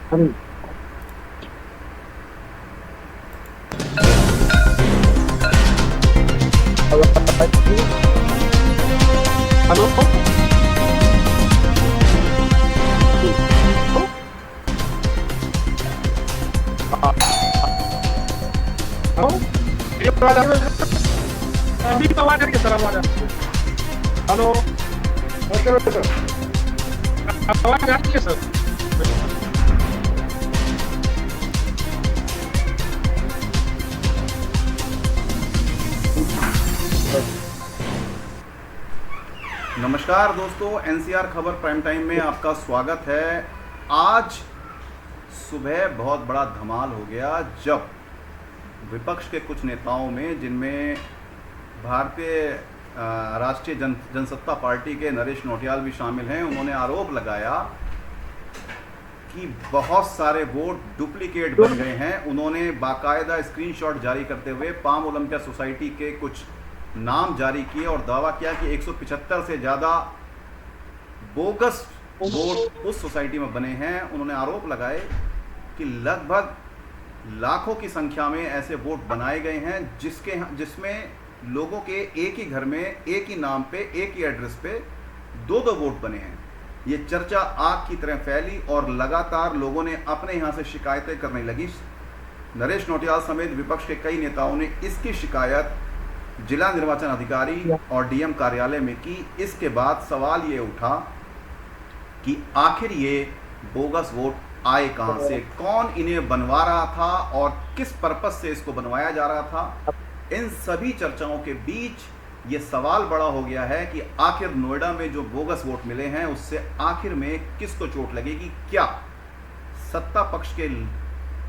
Hello. अभी तो आवाज आ रही है सर, आवाज आ रही है। हेलो, आवाज आ रही है सर। नमस्कार दोस्तों, एनसीआर खबर प्राइम टाइम में आपका स्वागत है। आज सुबह बहुत बड़ा धमाल हो गया जब विपक्ष के कुछ नेताओं में, जिनमें भारतीय राष्ट्रीय जनसत्ता पार्टी के नरेश नौटियाल भी शामिल हैं, उन्होंने आरोप लगाया कि बहुत सारे वोट डुप्लीकेट बन गए हैं। उन्होंने बाकायदा स्क्रीनशॉट जारी करते हुए पाम ओलंपिया सोसाइटी के कुछ नाम जारी किए और दावा किया कि 175 से ज़्यादा बोगस वोट उस सोसाइटी में बने हैं। उन्होंने आरोप लगाए कि लगभग लाखों की संख्या में ऐसे वोट बनाए गए हैं जिसमें लोगों के एक ही घर में, एक ही नाम पे, एक ही एड्रेस पे दो दो वोट बने हैं। ये चर्चा आग की तरह फैली और लगातार लोगों ने अपने यहाँ से शिकायतें करने लगी। नरेश नौटियाल समेत विपक्ष के कई नेताओं ने इसकी शिकायत जिला निर्वाचन अधिकारी और डीएम कार्यालय में की। इसके बाद सवाल ये उठा कि आखिर ये बोगस वोट आए कहां से, कौन इन्हें बनवा रहा था और किस पर्पस से इसको बनवाया जा रहा था। इन सभी चर्चाओं के बीच ये सवाल बड़ा हो गया है कि आखिर नोएडा में जो बोगस वोट मिले हैं उससे आखिर में किसको चोट लगेगी। क्या सत्ता पक्ष के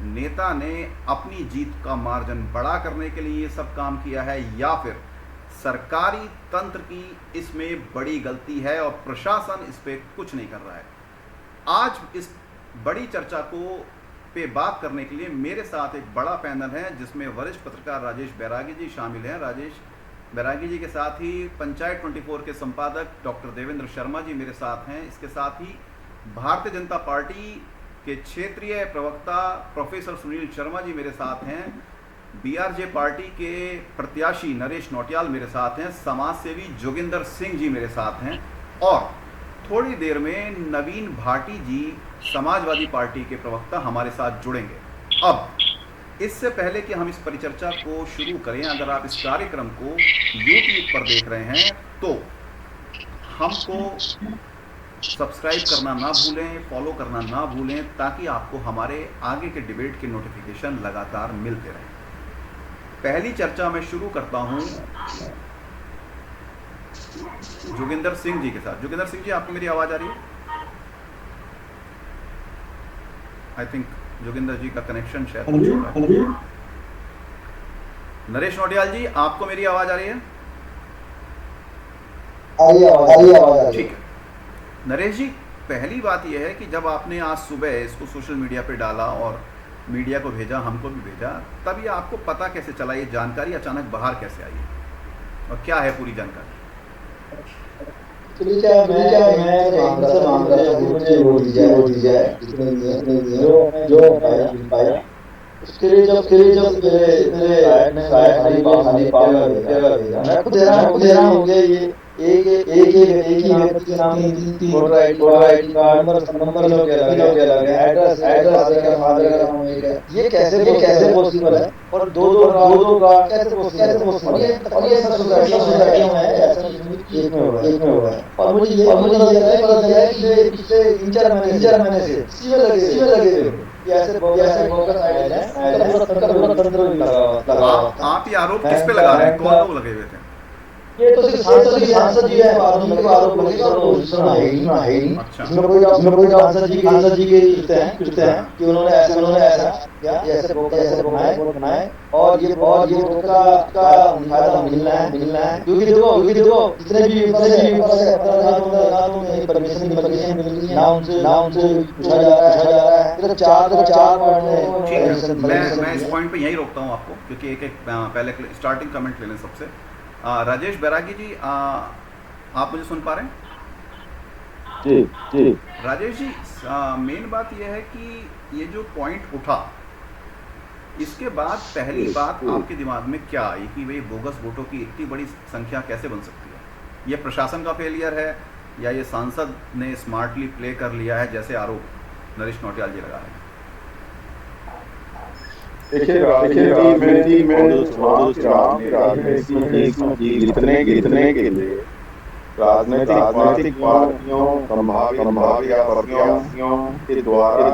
नेता ने अपनी जीत का मार्जिन बड़ा करने के लिए ये सब काम किया है, या फिर सरकारी तंत्र की इसमें बड़ी गलती है और प्रशासन इस पे कुछ नहीं कर रहा है। आज इस बड़ी चर्चा को पे बात करने के लिए मेरे साथ एक बड़ा पैनल है जिसमें वरिष्ठ पत्रकार राजेश बैरागी जी शामिल हैं। राजेश बैरागी जी के साथ ही पंचायत 24 के संपादक डॉक्टर देवेंद्र शर्मा जी मेरे साथ हैं। इसके साथ ही भारतीय जनता पार्टी के क्षेत्रीय प्रवक्ता प्रोफेसर सुनील शर्मा जी मेरे साथ हैं। बीआरजे पार्टी के प्रत्याशी नरेश नौटियाल मेरे साथ हैं। समाज सेवी जोगिंदर सिंह जी मेरे साथ हैं और थोड़ी देर में नवीन भाटी जी समाजवादी पार्टी के प्रवक्ता हमारे साथ जुड़ेंगे। अब इससे पहले कि हम इस परिचर्चा को शुरू करें, अगर आप इस कार्यक्रम को यूट्यूब पर देख रहे हैं तो हमको सब्सक्राइब करना ना भूलें, फॉलो करना ना भूलें, ताकि आपको हमारे आगे के डिबेट के नोटिफिकेशन लगातार मिलते रहें। पहली चर्चा मैं शुरू करता हूं जोगिंदर सिंह जी के साथ। जोगिंदर सिंह जी, आपको मेरी आवाज आ रही है? आई थिंक जोगिंदर जी का कनेक्शन शायद कुछ हो रहा है। नरेश नौटियाल जी, आपको मेरी आवाज आ रही है? ठीक है। नरेश जी, पहली बात यह है कि जब आपने आज सुबह इसको सोशल मीडिया पे डाला और मीडिया को भेजा, हमको भी भेजा, तब ये आपको पता कैसे चला, ये जानकारी अचानक बाहर कैसे आई है और क्या है पूरी जानकारी? उसके लिए जब मेरे साइड मैं खुद हैरान हो गया। ये एक ही व्यक्ति के नाम तीन वोटर आईडी कार्ड नंबर अलग है, एड्रेस फादर का नाम एक है। ये कैसे पॉसिबल है? और दो कार्ड कैसे पॉसिबल है? और ये सब सोसाइटियों में ऐसा एक में हो रहा है। और मुझे ये पता चला है कि पिछले 3-4 महीने से सीवे लगे हुए आप ये आरोप किस पे लगा रहे हैं? कौन लोग लगे हुए थे? ये तो सिर्फ सांसद जी है, आरोप लगे और है ही। अच्छा। इसमें कोई सांसद जी के जुड़ते हैं कि उन्होंने ऐसा ऐसे बनाए और ये का फायदा मिलना है। क्योंकि देखो जितने भी परमिशन मिल रही है ना, उनसे पूछा जा रहा है। तो चार मैं इस पॉइंट पे यही रोकता हूँ आपको, क्योंकि एक पहले स्टार्टिंग कमेंट ले लें सबसे। राजेश बैरागी जी, आप मुझे सुन पा रहे हैं? जी जी राजेश जी, मेन बात यह है कि ये जो पॉइंट उठा, इसके बाद पहली बात आपके दिमाग में क्या आई कि भाई बोगस वोटों की इतनी बड़ी संख्या कैसे बन सकती है? ये प्रशासन का फेलियर है या ये सांसद ने स्मार्टली प्ले कर लिया है, जैसे आरोप नरेश नौटियाल जी लगा रहे हैं? देखिए राजनीति में जो चुनाव की राजनीति जीतने के लिए राजनीतिक पार्टियों संभावित प्रत्याशियों के द्वारा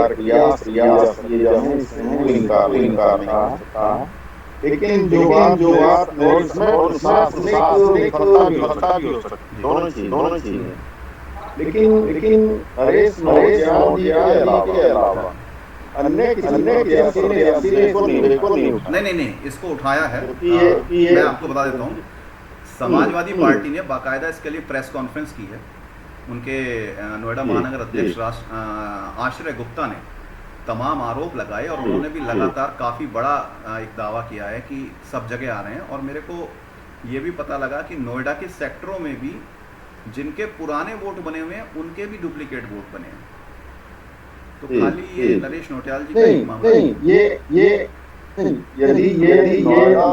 प्रयास किए जाने इसमें कोई इनकार नहीं करता। लेकिन जो बात और इसमें प्रशासनिक सत्ता भी हो सकती है, दोनों चीजें। लेकिन नरेश नौटियाल के अलावा अन्य किसी ने इसको नहीं उठाया। नहीं, इसको उठाया है। ये मैं आपको बता देता हूँ, समाजवादी पार्टी ने बाकायदा इसके लिए प्रेस कॉन्फ्रेंस की है। उनके नोएडा महानगर अध्यक्ष आश्रय गुप्ता ने तमाम आरोप लगाए और उन्होंने भी लगातार काफ़ी बड़ा एक दावा किया है कि सब जगह आ रहे हैं। और मेरे को ये भी पता लगा कि नोएडा के सेक्टरों में भी जिनके पुराने वोट बने हुए हैं उनके भी डुप्लीकेट वोट बने हैं। तो खाली ये नरेश नौटियाल जी का एक मामला ये यदि नोएडा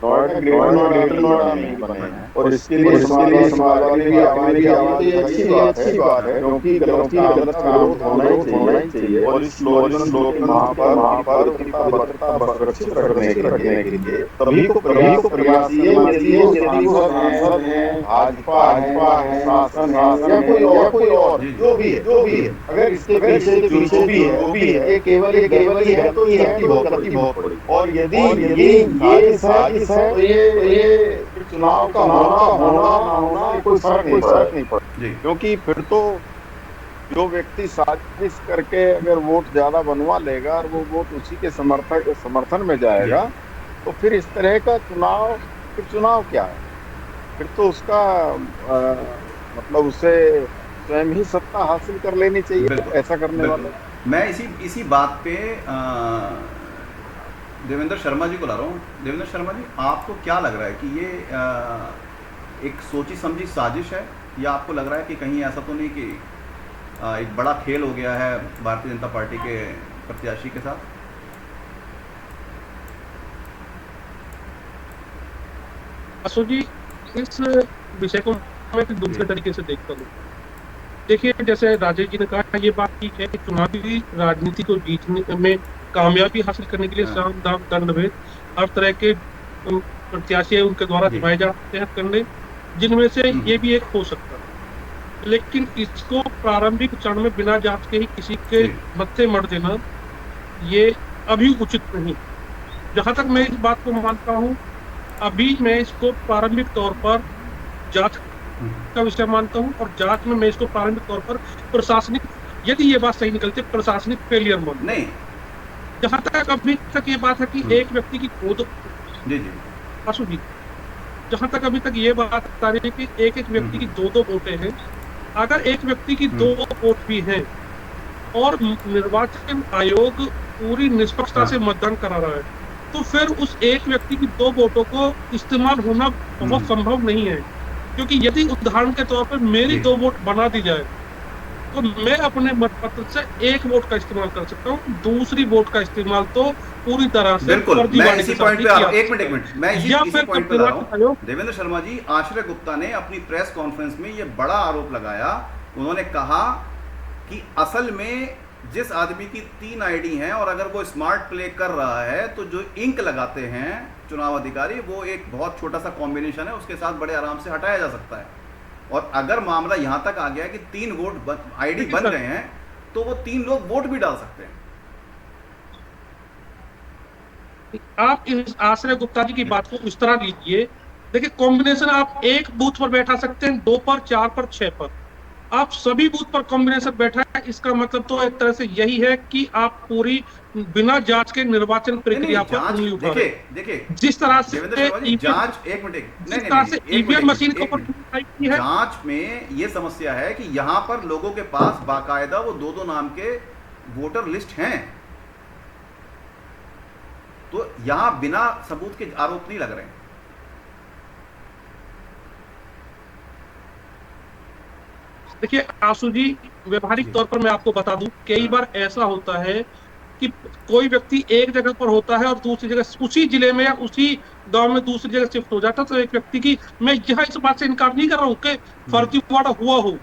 ग्रेटर नोएडा में बने हैं और इसके लिए समाजवादी भी आगे ये अच्छी बात है, क्योंकि गलत काम होना ही चाहिए। और इस लोग के वहाँ पर उनका भद्रता सुरक्षित रखने के लिए सभी को प्रयास यदि वो सांसद हैं, भाजपा है, शासन है या कोई और जो भी है, अगर इसके पीछे भी है, ये केवल ही है तो ये बहुत बड़ी। और यदि ये साजिश है तो ये चुनाव का होना ना होना कोई फर्क नहीं पड़ता, क्योंकि फिर तो जो व्यक्ति साजिश करके अगर वोट ज्यादा बनवा लेगा और वो वोट उसी के समर्थन में जाएगा, तो फिर इस तरह का चुनाव क्या है? फिर तो उसका मतलब उसे स्वयं ही सत्ता हासिल कर लेनी चाहिए ऐसा करने वाले। मैं इसी बात पे देवेंद्र शर्मा जी को ला रहा हूँ। देवेंद्र शर्मा जी, आपको क्या लग रहा है कि ये एक सोची समझी साजिश है, या आपको लग रहा है कि कहीं ऐसा तो नहीं कि एक बड़ा खेल हो गया है भारतीय जनता पार्टी के प्रत्याशी के साथ? असो जी, इस विषय को मैं दूसरे तरीके से देखता हूँ। देखिए, जैसे राजेश जी ने कहा, ये बात ठीक है कि चुनावी राजनीति को जीतने में कामयाबी हासिल करने के लिए साम दाम दंड भेद हर तरह के प्रत्याशी उनके द्वारा दिखाए जाते हैं करने, जिनमें से ये भी एक हो सकता है। लेकिन इसको प्रारंभिक चरण में बिना जांच के ही किसी के मत्थे मर देना, ये अभी उचित नहीं। जहां तक मैं इस बात को मानता हूँ, अभी मैं इसको प्रारंभिक तौर पर जांच का विषय मानता हूँ, और जांच में मैं इसको प्रारंभिक तौर पर प्रशासनिक, यदि ये बात सही निकलती है, प्रशासनिक फेलियर मानता नहीं। जहां तक अभी तक ये बात है कि एक व्यक्ति की आशु जी, जहां तक अभी तक ये बात आ रही है कि एक व्यक्ति की दो वोटें हैं। अगर एक व्यक्ति की 2 वोट भी हैं और निर्वाचन आयोग पूरी निष्पक्षता से मतदान करा रहा है, तो फिर उस एक व्यक्ति की 2 वोटों को इस्तेमाल होना बहुत संभव नहीं है। क्योंकि यदि उदाहरण के तौर पर मेरी 2 वोट बना दी जाए, तो मैं अपने मतपत्र से 1 वोट का इस्तेमाल कर सकता हूँ। दूसरी वोट का इस्तेमाल तो पूरी तरह से देवेंद्र शर्मा जी, आश्रय गुप्ता ने अपनी प्रेस कॉन्फ्रेंस में ये बड़ा आरोप लगाया। उन्होंने कहा कि असल में जिस आदमी की 3 आईडी हैं और अगर वो स्मार्ट प्ले कर रहा है, तो जो इंक लगाते हैं चुनाव अधिकारी, वो एक बहुत छोटा सा कॉम्बिनेशन है, उसके साथ बड़े आराम से हटाया जा सकता है। और अगर मामला यहां तक आ गया कि 3 वोट आईडी बन गए हैं, तो वो 3 लोग वोट भी डाल सकते हैं। आप इस आश्रय गुप्ता जी की बात को इस तरह लीजिए। देखिए, कॉम्बिनेशन आप 1 बूथ पर बैठा सकते हैं, 2 पर, 4 पर, 6 पर। आप सभी बूथ पर कॉम्बिनेशन बैठा है, इसका मतलब तो एक तरह से यही है कि आप पूरी बिना जांच के निर्वाचन प्रक्रिया पर उंगली उठा रहे हैं। देखिए, जिस तरह से जांच, एक मिनट, जिस तरह से ईवीएम मशीन के ऊपर जांच में ये समस्या है कि यहाँ पर लोगों के पास बाकायदा वो 2-2 नाम के वोटर लिस्ट हैं, तो यहाँ बिना सबूत के आरोप नहीं लग रहे हैं। देखिए आशु जी, व्यवहारिक जी तौर पर मैं आपको बता दूं, कई बार ऐसा होता है कि कोई व्यक्ति एक जगह पर होता है और दूसरी जगह उसी जिले में या उसी गांव में दूसरी जगह शिफ्ट हो जाता है। तो एक व्यक्ति की, मैं यह इस बात से इनकार नहीं कर रहा हूँ कि हम्म। फर्जीवाड़ा हुआ हो,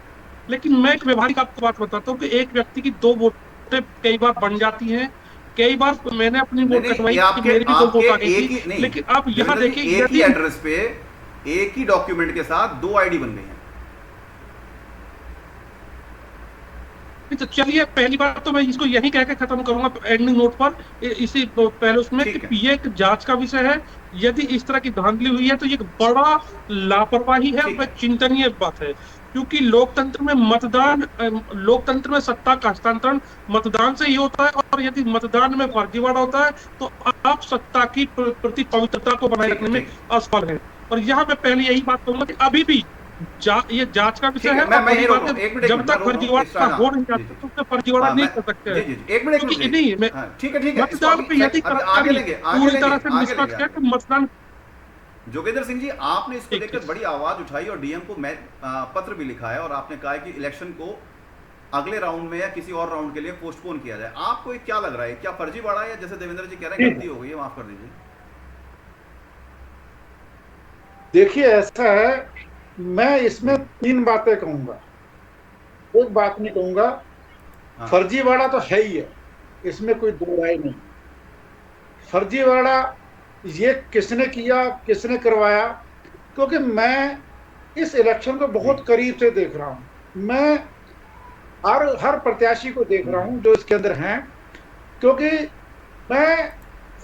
लेकिन मैं एक व्यवहारिक आपको बात बताता हूँ कि एक व्यक्ति की दो वोटें कई बार बन जाती हैं। कई बार मैंने अपनी नहीं वोट नहीं, कटवाई ये कि आपके मेरी भी दो आपके वोट आ गई एक थी। ही नहीं, लेकिन अब यहाँ देवेंद्र जी, देखिए, एक ही यदि एड्रेस पे एक ही डॉक्यूमेंट के साथ 2 आईडी बन गई हैं। तो चलिए, पहली बात तो मैं इसको यही कह के खत्म करूंगा एंडिंग नोट पर, इसी पहले उसमें कि ठीक है, ये एक जांच का विषय है। यदि इस तरह की धांधली हुई है तो ये एक बड़ा लापरवाही है ठीक और है। चिंतनीय बात है। क्योंकि लोकतंत्र में सत्ता का हस्तांतरण मतदान से ही होता है, और यदि मतदान में फर्जीवाड़ा होता है तो आप सत्ता की प्रति पवित्रता को बनाए ठीक है। रखने में ठीक है। असफल है। और यहाँ मैं पहले यही बात कहूंगा कि अभी भी ये जांच का विषय ठीक है, है, और मैं बड़ी यहीं रोक बात रहा है, हूँ, एक मिनट, एक जब मिनट मैं तक रोक रहा हूँ, फर्जीवाड़ा स्टार्ट। हो नहीं हाँ जी जाता जी। तो उसमें फर्जीवाड़ा हाँ नहीं मैं, कर सकते जी हैं। जी जी, एक मिनट, एक मिनट क्योंकि प्लीज। नहीं, मैं हाँ ठीक है, ठीक है, इसको मतदान अभी पे यदि अभी आगे कर्मचारी लेंगे, आगे पूरी लेंगे, तरह से आगे लेंगे, निष्पक्ष है आगे। तो मतदान। जोगेंद्र सिंह जी, आपने इसको ठीक लेकर ठीक। बड़ी आवाज उठाई और डीएम को मैं पत्र भी लिखा है, और आपने कहा है कि इलेक्शन को अगले राउंड में या किसी और राउंड के लिए पोस्टपोन किया जाए। आपको ये क्या लग रहा है, क्या फर्जीवाड़ा है, या जैसे देवेंद्र जी कह रहे हैं गलती हो गई है, माफ कर दीजिए? देखिए ऐसा है, मैं इसमें जी। 3 बातें कहूंगा, एक बात नहीं कहूंगा। हाँ फर्जीवाड़ा तो है ही है, इसमें कोई दो राय नहीं। फर्जीवाड़ा ये किसने किया, किसने करवाया, क्योंकि मैं इस इलेक्शन को जी। बहुत करीब से देख रहा हूं। मैं हर प्रत्याशी को देख रहा हूं जो इसके अंदर हैं, क्योंकि मैं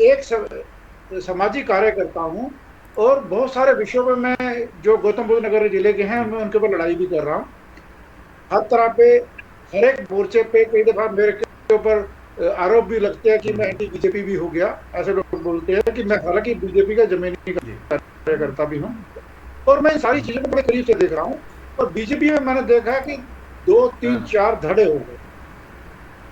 एक सामाजिक कार्यकर्ता हूं, और बहुत सारे विषयों पे मैं जो गौतम बुद्ध नगर जिले के हैं मैं उनके ऊपर लड़ाई भी कर रहा हूं। हर तरह पे, हर एक मोर्चे पे कई दफा मेरे के ऊपर आरोप भी लगते हैं कि मैं एंटी बीजेपी भी हो गया। ऐसे लोग बोलते हैं कि मैं हालांकि बीजेपी का जमीनी जी। कार्यकर्ता भी हूं, और मैं इन सारी चीजों को बड़े करीब से देख रहा हूं। और बीजेपी में मैंने देखा है कि 2, 3, 4 धड़े हो गए,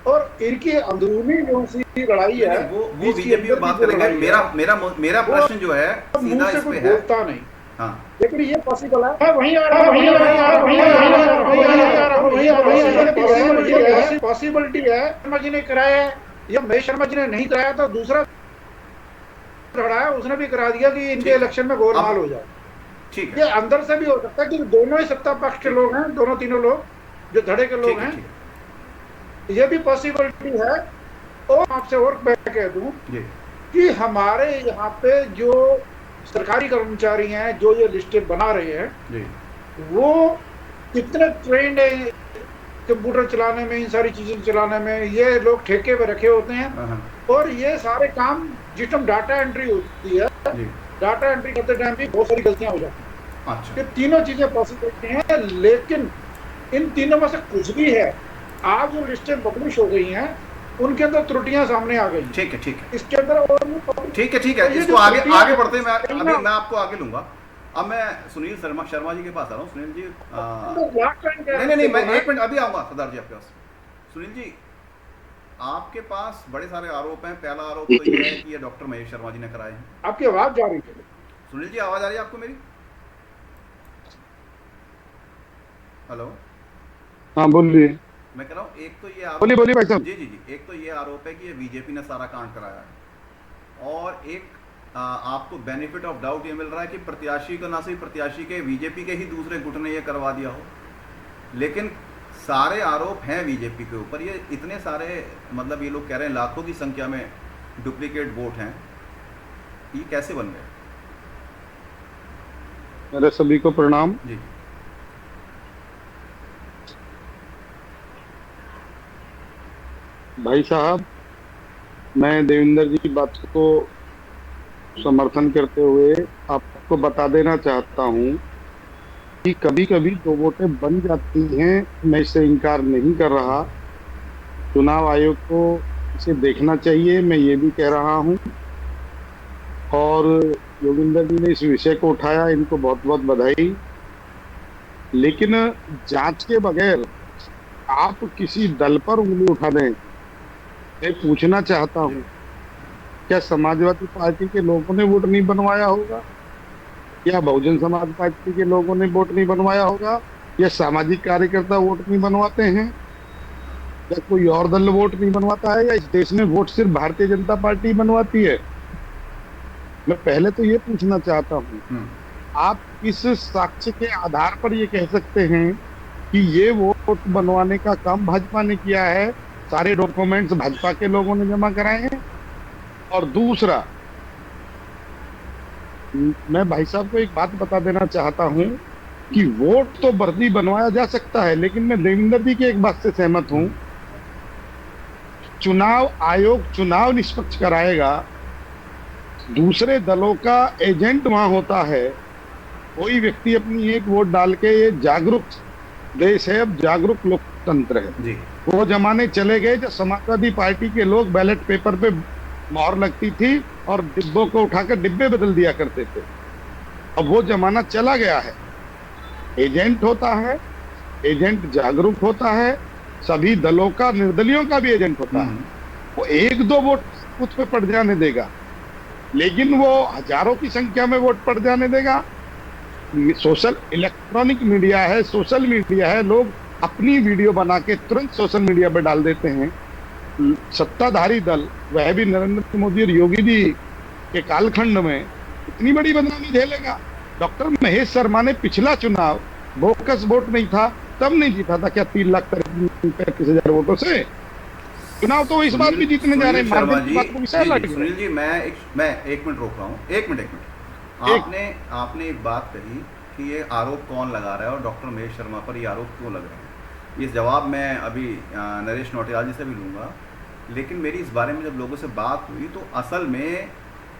और इनकी अंदरूनी जो सी लड़ाई नहीं है, नहीं, वो बीच की बीजेपी में अंदर की बात जो करेंगे। लड़ाई मेरा है, मेरा मेरा वो प्रश्न जो है सीधा मुंह से इस कोई पे है। बोलता नहीं, हाँ लेकिन ये पॉसिबल है। वहीं आ रहा वहीं आ रहा वहीं आ रहा वहीं आ रहा वहीं आ रहा ये पॉसिबिलिटी है। शर्मा जी ने कराया है या महेश शर्मा जी ने नहीं कराया, तो दूसरा खड़ा है उसने भी करा दिया कि इनके ठीक है। इलेक्शन में गोलमाल अब हो जाए। ठीक ये है, अंदर से भी हो सकता है कि दोनों ही सत्ता पक्ष के लोग हैं, दोनों तीनों लोग जो धड़े के लोग ठीक है, हैं, ठीक ये भी पॉसिबिलिटी है। और आपसे और मैं कह दूं है जी। कि हमारे यहाँ पे जो सरकारी कर्मचारी हैं जो ये लिस्टें बना रहे हैं, जी वो कितने ट्रेंड है कंप्यूटर चलाने में, इन सारी चीजें चलाने में। ये लोग ठेके पे रखे होते हैं, हाँ, और ये सारे काम जिस टाइम डाटा एंट्री होती है, जी। डाटा एंट्री करते टाइम भी बहुत सारी गलतियां हो जाती हैं। अच्छा ये तीनों चीजें पॉसिबिलिटी हैं, लेकिन इन तीनों में से कुछ भी है। आज जो लिस्टें पब्लिश हो गई हैं उनके अंदर त्रुटियां सामने आ गई। ठीक है, ठीक है, इसके अंदर और भी ठीक है, ठीक है। ये इसको जो आगे त्रुटियां आगे बढ़ते हैं, हैं मैं आपको आगे लूंगा। अब मैं सुनील शर्मा जी के पास आ रहा हूँ। सुनील जी नहीं नहीं, मैं एक मिनट अभी आऊंगा सरदार जी आपके पास। सुनील जी, आपके पास बड़े सारे आरोप हैं। पहला आरोप तो ये है कि ये डॉक्टर महेश शर्मा जी ने कराए हैं। आपकी आवाज जा रही है। सुनील जी, आवाज आ रही है आपको मेरी? हेलो, हाँ बोलिए। मैं कह रहा हूँ, एक तो ये आरोप, बोलिए बोलिए भाई साहब। जी जी जी, एक तो ये आरोप है कि ये बीजेपी ने सारा कांड कराया है, और एक आपको बेनिफिट ऑफ डाउट ये मिल रहा है कि प्रत्याशी को, ना सिर्फ प्रत्याशी के, बीजेपी के ही दूसरे गुट ने ये करवा दिया हो। लेकिन सारे आरोप हैं बीजेपी के ऊपर। ये इतने सारे, मतलब ये लोग कह रहे हैं लाखों की संख्या में डुप्लीकेट वोट हैं, ये कैसे बन गए? मेरे सभी को प्रणाम। जी भाई साहब, मैं देवेंद्र जी की बात को समर्थन करते हुए आपको बता देना चाहता हूं कि कभी कभी 2 वोटें बन जाती हैं, मैं इससे इनकार नहीं कर रहा। चुनाव आयोग को इसे देखना चाहिए, मैं ये भी कह रहा हूं। और योगिंदर जी ने इस विषय को उठाया, इनको बहुत बहुत बधाई। लेकिन जांच के बगैर आप किसी दल पर उंगली उठा दें, मैं पूछना चाहता हूं, क्या समाजवादी पार्टी के लोगों ने वोट नहीं बनवाया होगा, या बहुजन समाज पार्टी के लोगों ने वोट नहीं बनवाया होगा, ये सामाजिक कार्यकर्ता वोट नहीं बनवाते हैं, या कोई और दल वोट नहीं बनवाता है, या इस देश में वोट सिर्फ भारतीय जनता पार्टी बनवाती है? मैं पहले तो ये पूछना चाहता हूँ, आप किस साक्ष्य के आधार पर ये कह सकते हैं कि ये वोट बनवाने का काम भाजपा ने किया है, सारे डॉक्यूमेंट्स भाजपा के लोगों ने जमा कराए हैं? और दूसरा, मैं भाई साहब को एक बात बता देना चाहता हूं कि वोट तो वर्दी बनवाया जा सकता है, लेकिन मैं देवेंद्र जी की एक बात से सहमत हूं, चुनाव आयोग चुनाव निष्पक्ष कराएगा, दूसरे दलों का एजेंट वहां होता है, कोई व्यक्ति अपनी एक वोट डाल के, ये जागरूक देश है, अब जागरूक लोकतंत्र है जी। वो जमाने चले गए जब समाजवादी पार्टी के लोग बैलेट पेपर पे मोहर लगती थी और डिब्बों को उठाकर डिब्बे बदल दिया करते थे। अब वो जमाना चला गया है, एजेंट होता है, एजेंट जागरूक होता है, सभी दलों का, निर्दलियों का भी एजेंट होता है। वो एक दो वोट बूथ पे पड़ जाने देगा, लेकिन वो हजारों की संख्या में वोट पड़ जाने देगा। सोशल इलेक्ट्रॉनिक मीडिया है, सोशल मीडिया है, लोग अपनी वीडियो बना के तुरंत सोशल मीडिया पे डाल देते हैं। सत्ताधारी दल, वह भी नरेंद्र मोदी और योगी जी के कालखंड में इतनी बड़ी बदनामी झेलेगा। डॉक्टर महेश शर्मा ने पिछला चुनाव बोकस वोट नहीं था तब नहीं जीता था क्या 3,35,000 वोटों से? चुनाव तो इस बार भी जीतने जा रहे हैं। सुनील जी, मैं एक मिनट रोक रहा हूँ, एक मिनट। आपने एक बात कही कि ये आरोप कौन लगा रहा है और डॉक्टर महेश शर्मा पर ये आरोप क्यों लग रहे हैं, इस जवाब मैं अभी नरेश नौटियाल जी से भी लूँगा। लेकिन मेरी इस बारे में जब लोगों से बात हुई तो असल में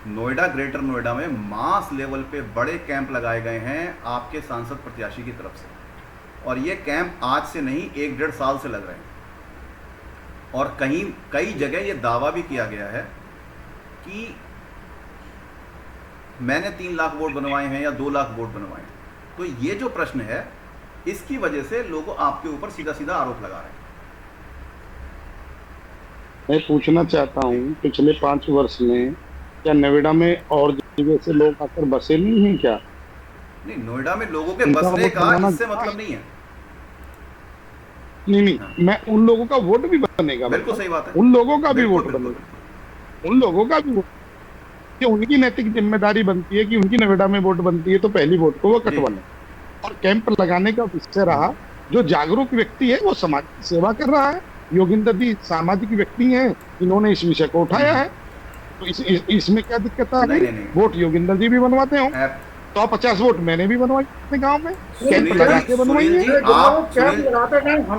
नोएडा, ग्रेटर नोएडा में मास लेवल पे बड़े कैंप लगाए गए हैं आपके सांसद प्रत्याशी की तरफ से, और ये कैंप आज से नहीं 1-1.5 साल से लग रहे हैं। और कई जगह ये दावा भी किया गया है कि मैंने 3 लाख वोट बनवाए हैं या 2 लाख वोट बनवाए हैं। तो ये जो प्रश्न है, इसकी वजह से लोग आपके ऊपर सीधा सीधा आरोप लगा रहे हैं। मैं पूछना चाहता हूँ, पिछले 5 वर्ष में क्या नोएडा में और जगह से लोग आकर बसे नहीं हैं क्या? नहीं, नोएडा में लोगों के बसने का इससे मतलब नहीं है। नहीं, मैं उन लोगों का वोट भी बनेगा, बिल्कुल सही बात है, उन लोगों का भी वोट बनेगा, उन लोगों का भी वोट, कि उनकी नैतिक जिम्मेदारी बनती है कि उनकी नोएडा में वोट बनती है तो पहली वोट को वो कटवाने। और कैंप लगाने का विषय रहा, जो जागरूक व्यक्ति है वो समाज की सेवा कर रहा है। योगिंदर जी सामाजिक व्यक्ति हैं, इन्होंने इस विषय को उठाया है, तो इसमें क्या दिक्कत है? नहीं। वोट योगिंदर जी भी बनवाते हो, 150 वोट मैंने भी बनवाई अपने गांव में, कैंप लगा के बनवाई है।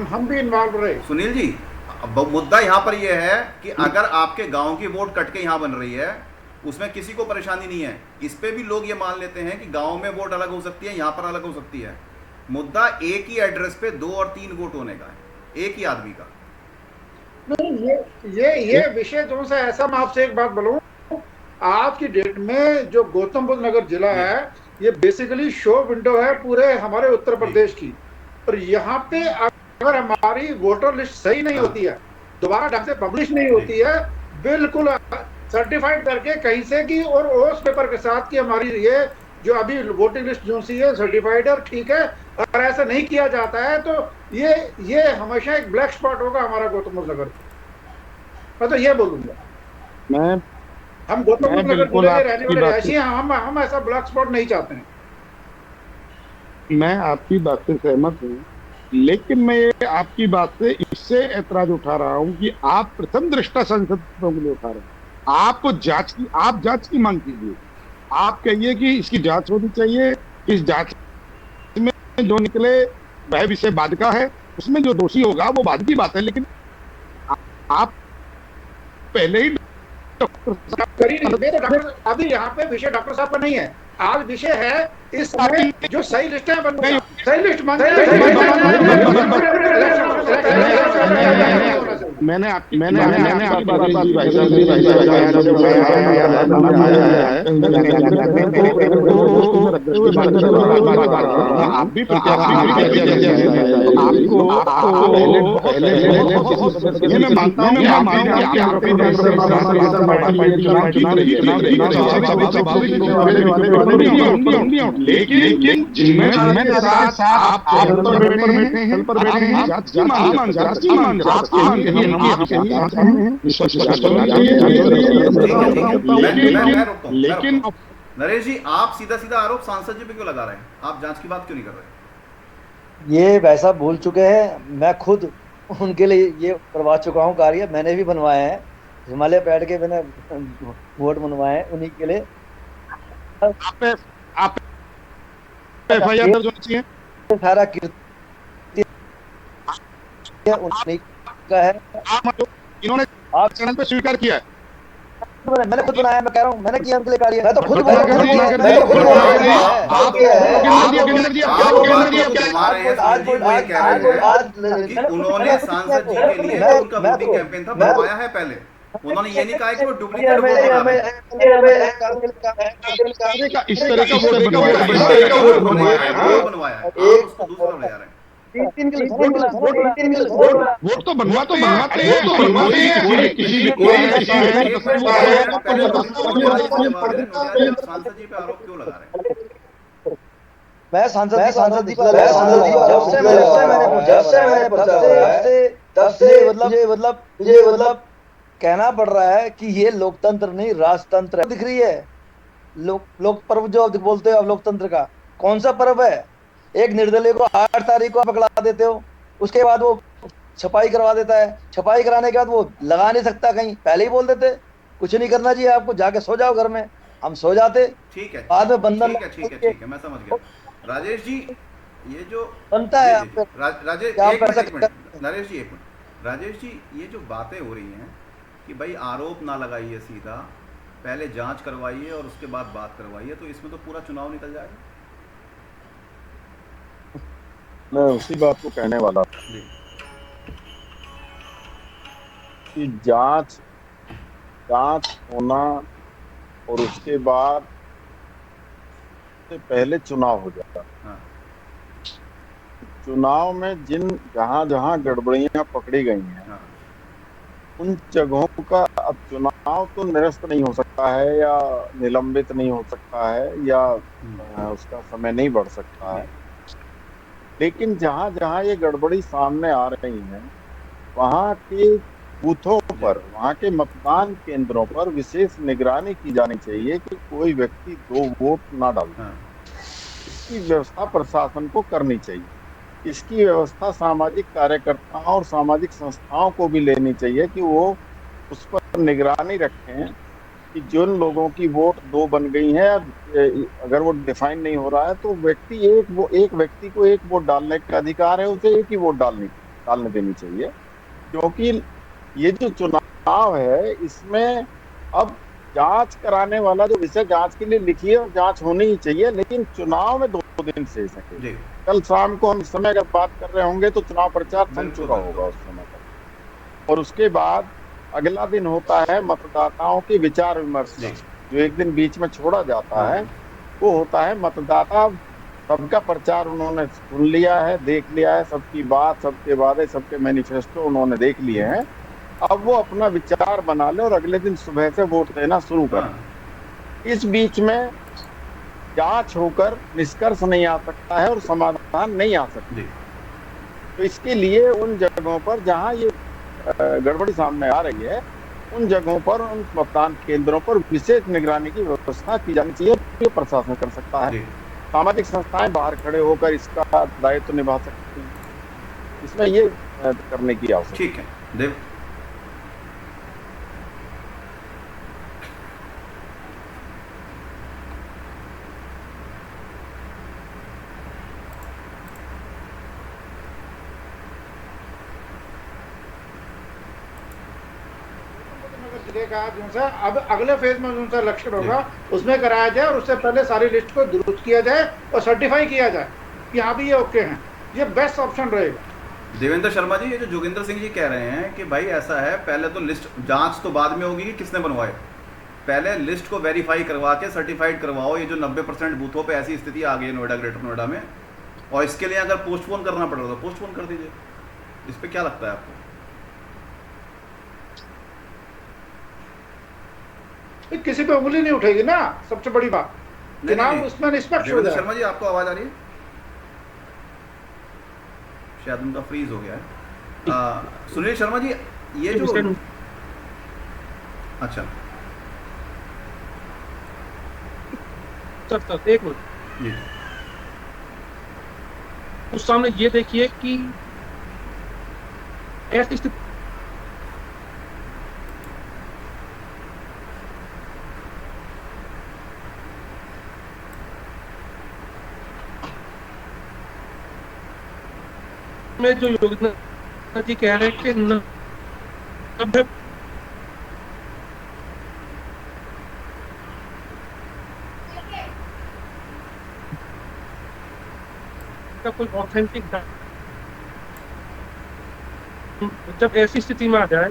हम भी इन्वॉल्व रहे। सुनील जी, मुद्दा यहाँ पर यह है कि अगर आपके गांव की वोट कट के यहाँ बन रही है, उसमें किसी को परेशानी नहीं है। इस पे भी लोग ये मान लेते हैं कि गांव में वोट अलग हो सकती है, यहाँ पर अलग हो सकती है। मुद्दा एक ही एड्रेस पे 2 और 3 वोट होने का है, एक ही आदमी का। नहीं, ये विषय जो सा ऐसा, मैं आपसे एक बात बोलूं, आज की डेट में जो गौतम बुद्ध नगर जिला है, ये बेसिकली शो विंडो है पूरे हमारे उत्तर प्रदेश की। और यहाँ पे अगर हमारी वोटर लिस्ट सही नहीं होती है, दोबारा ढंग से पब्लिश नहीं होती है, बिल्कुल सर्टिफाइड करके कहीं से की और उस पेपर के साथ की हमारी ये जो अभी वोटिंग लिस्ट जो सी है सर्टिफाइड है, ठीक है। अगर ऐसा नहीं किया जाता है तो ये हमेशा एक ब्लैक स्पॉट होगा हमारा गौतम बुद्ध नगर। मैं तो ये बोलूंगा, हम गौतम बुद्ध नगर जिले के रहने वाले रहिवासी हैं, हम ऐसा ब्लैक स्पॉट नहीं चाहते हैं। मैं आपकी बात से सहमत हूँ, लेकिन मैं आपकी बात से इससे ऐतराज उठा रहा हूँ कि आप प्रथम दृष्टा संसद के लिए उठा रहे हैं। आप जांच की मांग कीजिए, आप कहिए कि इसकी जांच होनी चाहिए, इस जांच में जो निकले वह विषय बाद का है, उसमें जो दोषी होगा वो बाद की बात है। लेकिन आप पहले ही अभी यहाँ पे विषय डॉक्टर साहब का नहीं है, आज विषय है इस समय जो सही लिस्टें बन रही, सही लिस्ट मैंने आपकी भाई साहब से आप भी ये मैं मानता हूँ लेकिन जिनमें आप पर बैठे हैं जाति मान लेकिन नरेश जी, आप सीधा सीधा आरोप सांसद जी पे क्यों लगा रहे हैं? आप जांच की बात क्यों नहीं कर रहे? ये वैसा भूल चुके हैं। मैं खुद उनके लिए ये करवा चुका हूँ कार्य, मैंने भी बनवाए हैं। हिमालय पैड के मैंने वोट बनवाए हैं उन्हीं के लिए। आप एफआईआर दर्ज होनी चाहिए। सारा कीर्ति उन्हीं का है। इन्होंने आप चैनल पे स्वीकार किया है। मैंने खुद बनाया, मैं कह रहा हूँ मैंने किया उनके लिए कार्य। मैं तो खुद उन्होंने सांसद जी के लिए उनका वोटिंग कैंपेन था, बनवाया है पहले। उन्होंने ये नहीं कहा कि वो डुप्लीकेट वोट बना रहे हैं। इस तरह का वोट बनवाया है, आप उसको दूसरा ले जा रहे हैं। वोट तो बनवाते हैं किसी भी सांसद जी पे आरोप क्यों लगा रहे हैं? मैं सांसद मतलब कहना पड़ रहा है कि ये लोकतंत्र नहीं राजतंत्र है। दिख रही है लोक पर्व जो बोलते हो आप, लोकतंत्र का कौन सा पर्व है? एक निर्दलीय को 8 तारीख को पकड़ा देते हो, उसके बाद वो छपाई करवा देता है। छपाई कराने के बाद वो लगा नहीं सकता कहीं, पहले ही बोल देते कुछ नहीं करना चाहिए आपको, जाके सो जाओ घर में। हम सो जाते, ठीक है, बाद में बंधन ठीक है, मैं समझ गया। राजेश जी, ये जो बनता है राजेश एक मिनट, नरेश जी एक मिनट। राजेश जी, ये जो बातें हो रही हैं कि भाई आरोप ना लगाइए, सीधा पहले जांच करवाइए और उसके बाद बात करवाइए, तो इसमें तो पूरा चुनाव निकल जाएगा। मैं उसी बात को कहने वाला था कि जांच होना और उसके बाद से पहले चुनाव हो जाता। हाँ। चुनाव में जहां गड़बड़ियां पकड़ी गई हैं, हाँ। उन जगहों का अब चुनाव तो निरस्त नहीं हो सकता है या निलंबित नहीं हो सकता है या उसका समय नहीं बढ़ सकता है, लेकिन जहां ये गड़बड़ी सामने आ रही है वहां के बूथों पर, वहां के मतदान केंद्रों पर विशेष निगरानी की जानी चाहिए कि कोई व्यक्ति 2 वोट ना डाले। इसकी व्यवस्था प्रशासन को करनी चाहिए। इसकी व्यवस्था सामाजिक कार्यकर्ताओं और सामाजिक संस्थाओं को भी लेनी चाहिए कि वो उस पर निगरानी रखें कि जिन लोगों की वोट 2 बन गई है, अगर वो डिफाइन नहीं हो रहा है तो एक व्यक्ति को 1 वोट डालने का अधिकार है, उसे 1 ही वोट डालने देनी चाहिए। क्योंकि ये जो चुनाव है इसमें अब जांच कराने वाला जो विषय जांच के लिए लिखी है और जांच होनी ही चाहिए, लेकिन चुनाव में 2 दिन शेष है। कल शाम को हम इस समय अगर बात कर रहे होंगे तो चुनाव प्रचार थम चुका होगा उस समय तक, और उसके बाद अगला दिन होता है मतदाताओं के विचार विमर्श, जो एक दिन बीच में छोड़ा जाता है। वो होता है मतदाता, सबका प्रचार उन्होंने सुन लिया है, देख लिया है, सबकी बात, सबके वादे, सबके मैनिफेस्टो उन्होंने देख लिए हैं। अब वो अपना विचार बना ले और अगले दिन सुबह से वोट देना शुरू करें। इस बीच में जांच होकर निष्कर्ष नहीं आ सकता है और समाधान नहीं आ सकती। तो इसके लिए उन जगहों पर जहां ये गड़बड़ी सामने आ रही है, उन जगहों पर, उन मतदान केंद्रों पर विशेष निगरानी की व्यवस्था की जानी चाहिए। ये प्रशासन कर सकता है, सामाजिक संस्थाएं बाहर खड़े होकर इसका दायित्व निभा सकती हैं। इसमें ये करने की आवश्यकता। ठीक है देव। अब अगले फेज में जो सा लक्षण होगा उसमें कराया जाए और उससे पहले सारी लिस्ट को दुरुस्त किया जाए और सर्टिफाई किया जाए कि हाँ भी ये ओके हैं। ये बेस्ट ऑप्शन रहेगा। देवेंद्र शर्मा जी, ये जो जोगिंदर सिंह जी कह रहे हैं कि भाई ऐसा है, पहले तो लिस्ट जांच तो बाद में होगी कि किसने बनवाए, पहले लिस्ट को वेरीफाई करवा के सर्टिफाइड करवाओ। ये जो 90% बूथों पे ऐसी स्थिति आ गई है नोएडा, ग्रेटर नोएडा में, और इसके लिए अगर पोस्टपोन करना पड़ रहा तो पोस्टपोन कर दीजिए। इस पे क्या लगता है आपको? किसी पे उंगली नहीं उठेगी ना, सबसे बड़ी बात। नहीं, चुनाव नहीं, उसमें निष्पक्ष हो देवेंद्र जाए। शर्मा जी, आपको आवाज आ रही है? शायद उनका फ्रीज हो गया है। सुनील शर्मा जी, ये जो अच्छा सर एक मिनट, जी, उस सामने ये देखिए कि ऐसी स्थिति में जो योगिता जी कह रहे हैं कि 90 का कोई ऑथेंटिक, जब ऐसी स्थिति में आ जाए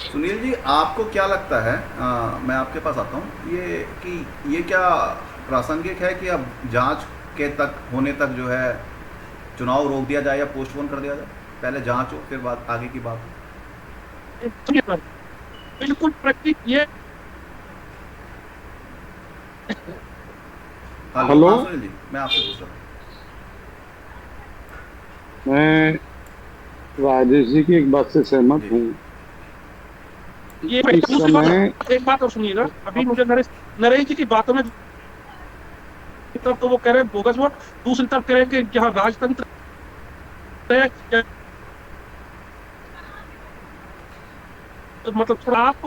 सुनील जी, आपको क्या लगता है, मैं आपके पास आता हूँ, ये क्या प्रासंगिक है कि अब जांच के तक होने तक जो है चुनाव रोक दिया जाए या पोस्टपोन कर दिया जाए? पहले जांच हो फिर बात आगे की बात हो। बिल्कुल प्रैक्टिक ये। हेलो? हाँ, सुनील जी, मैं आपसे पूछ रहा हूँ। मैं राजेश जी की एक बात से सहमत जी। हूँ। ये इस समय एक बात और सुनिएगा, अभी मुझे नरेश जी की बातों में तरफ तो वो कह रहे हैं बोगस वोट, दूसरी तरफ कह रहे हैं कि यहाँ राजतंत्र है, तो मतलब थोड़ा आप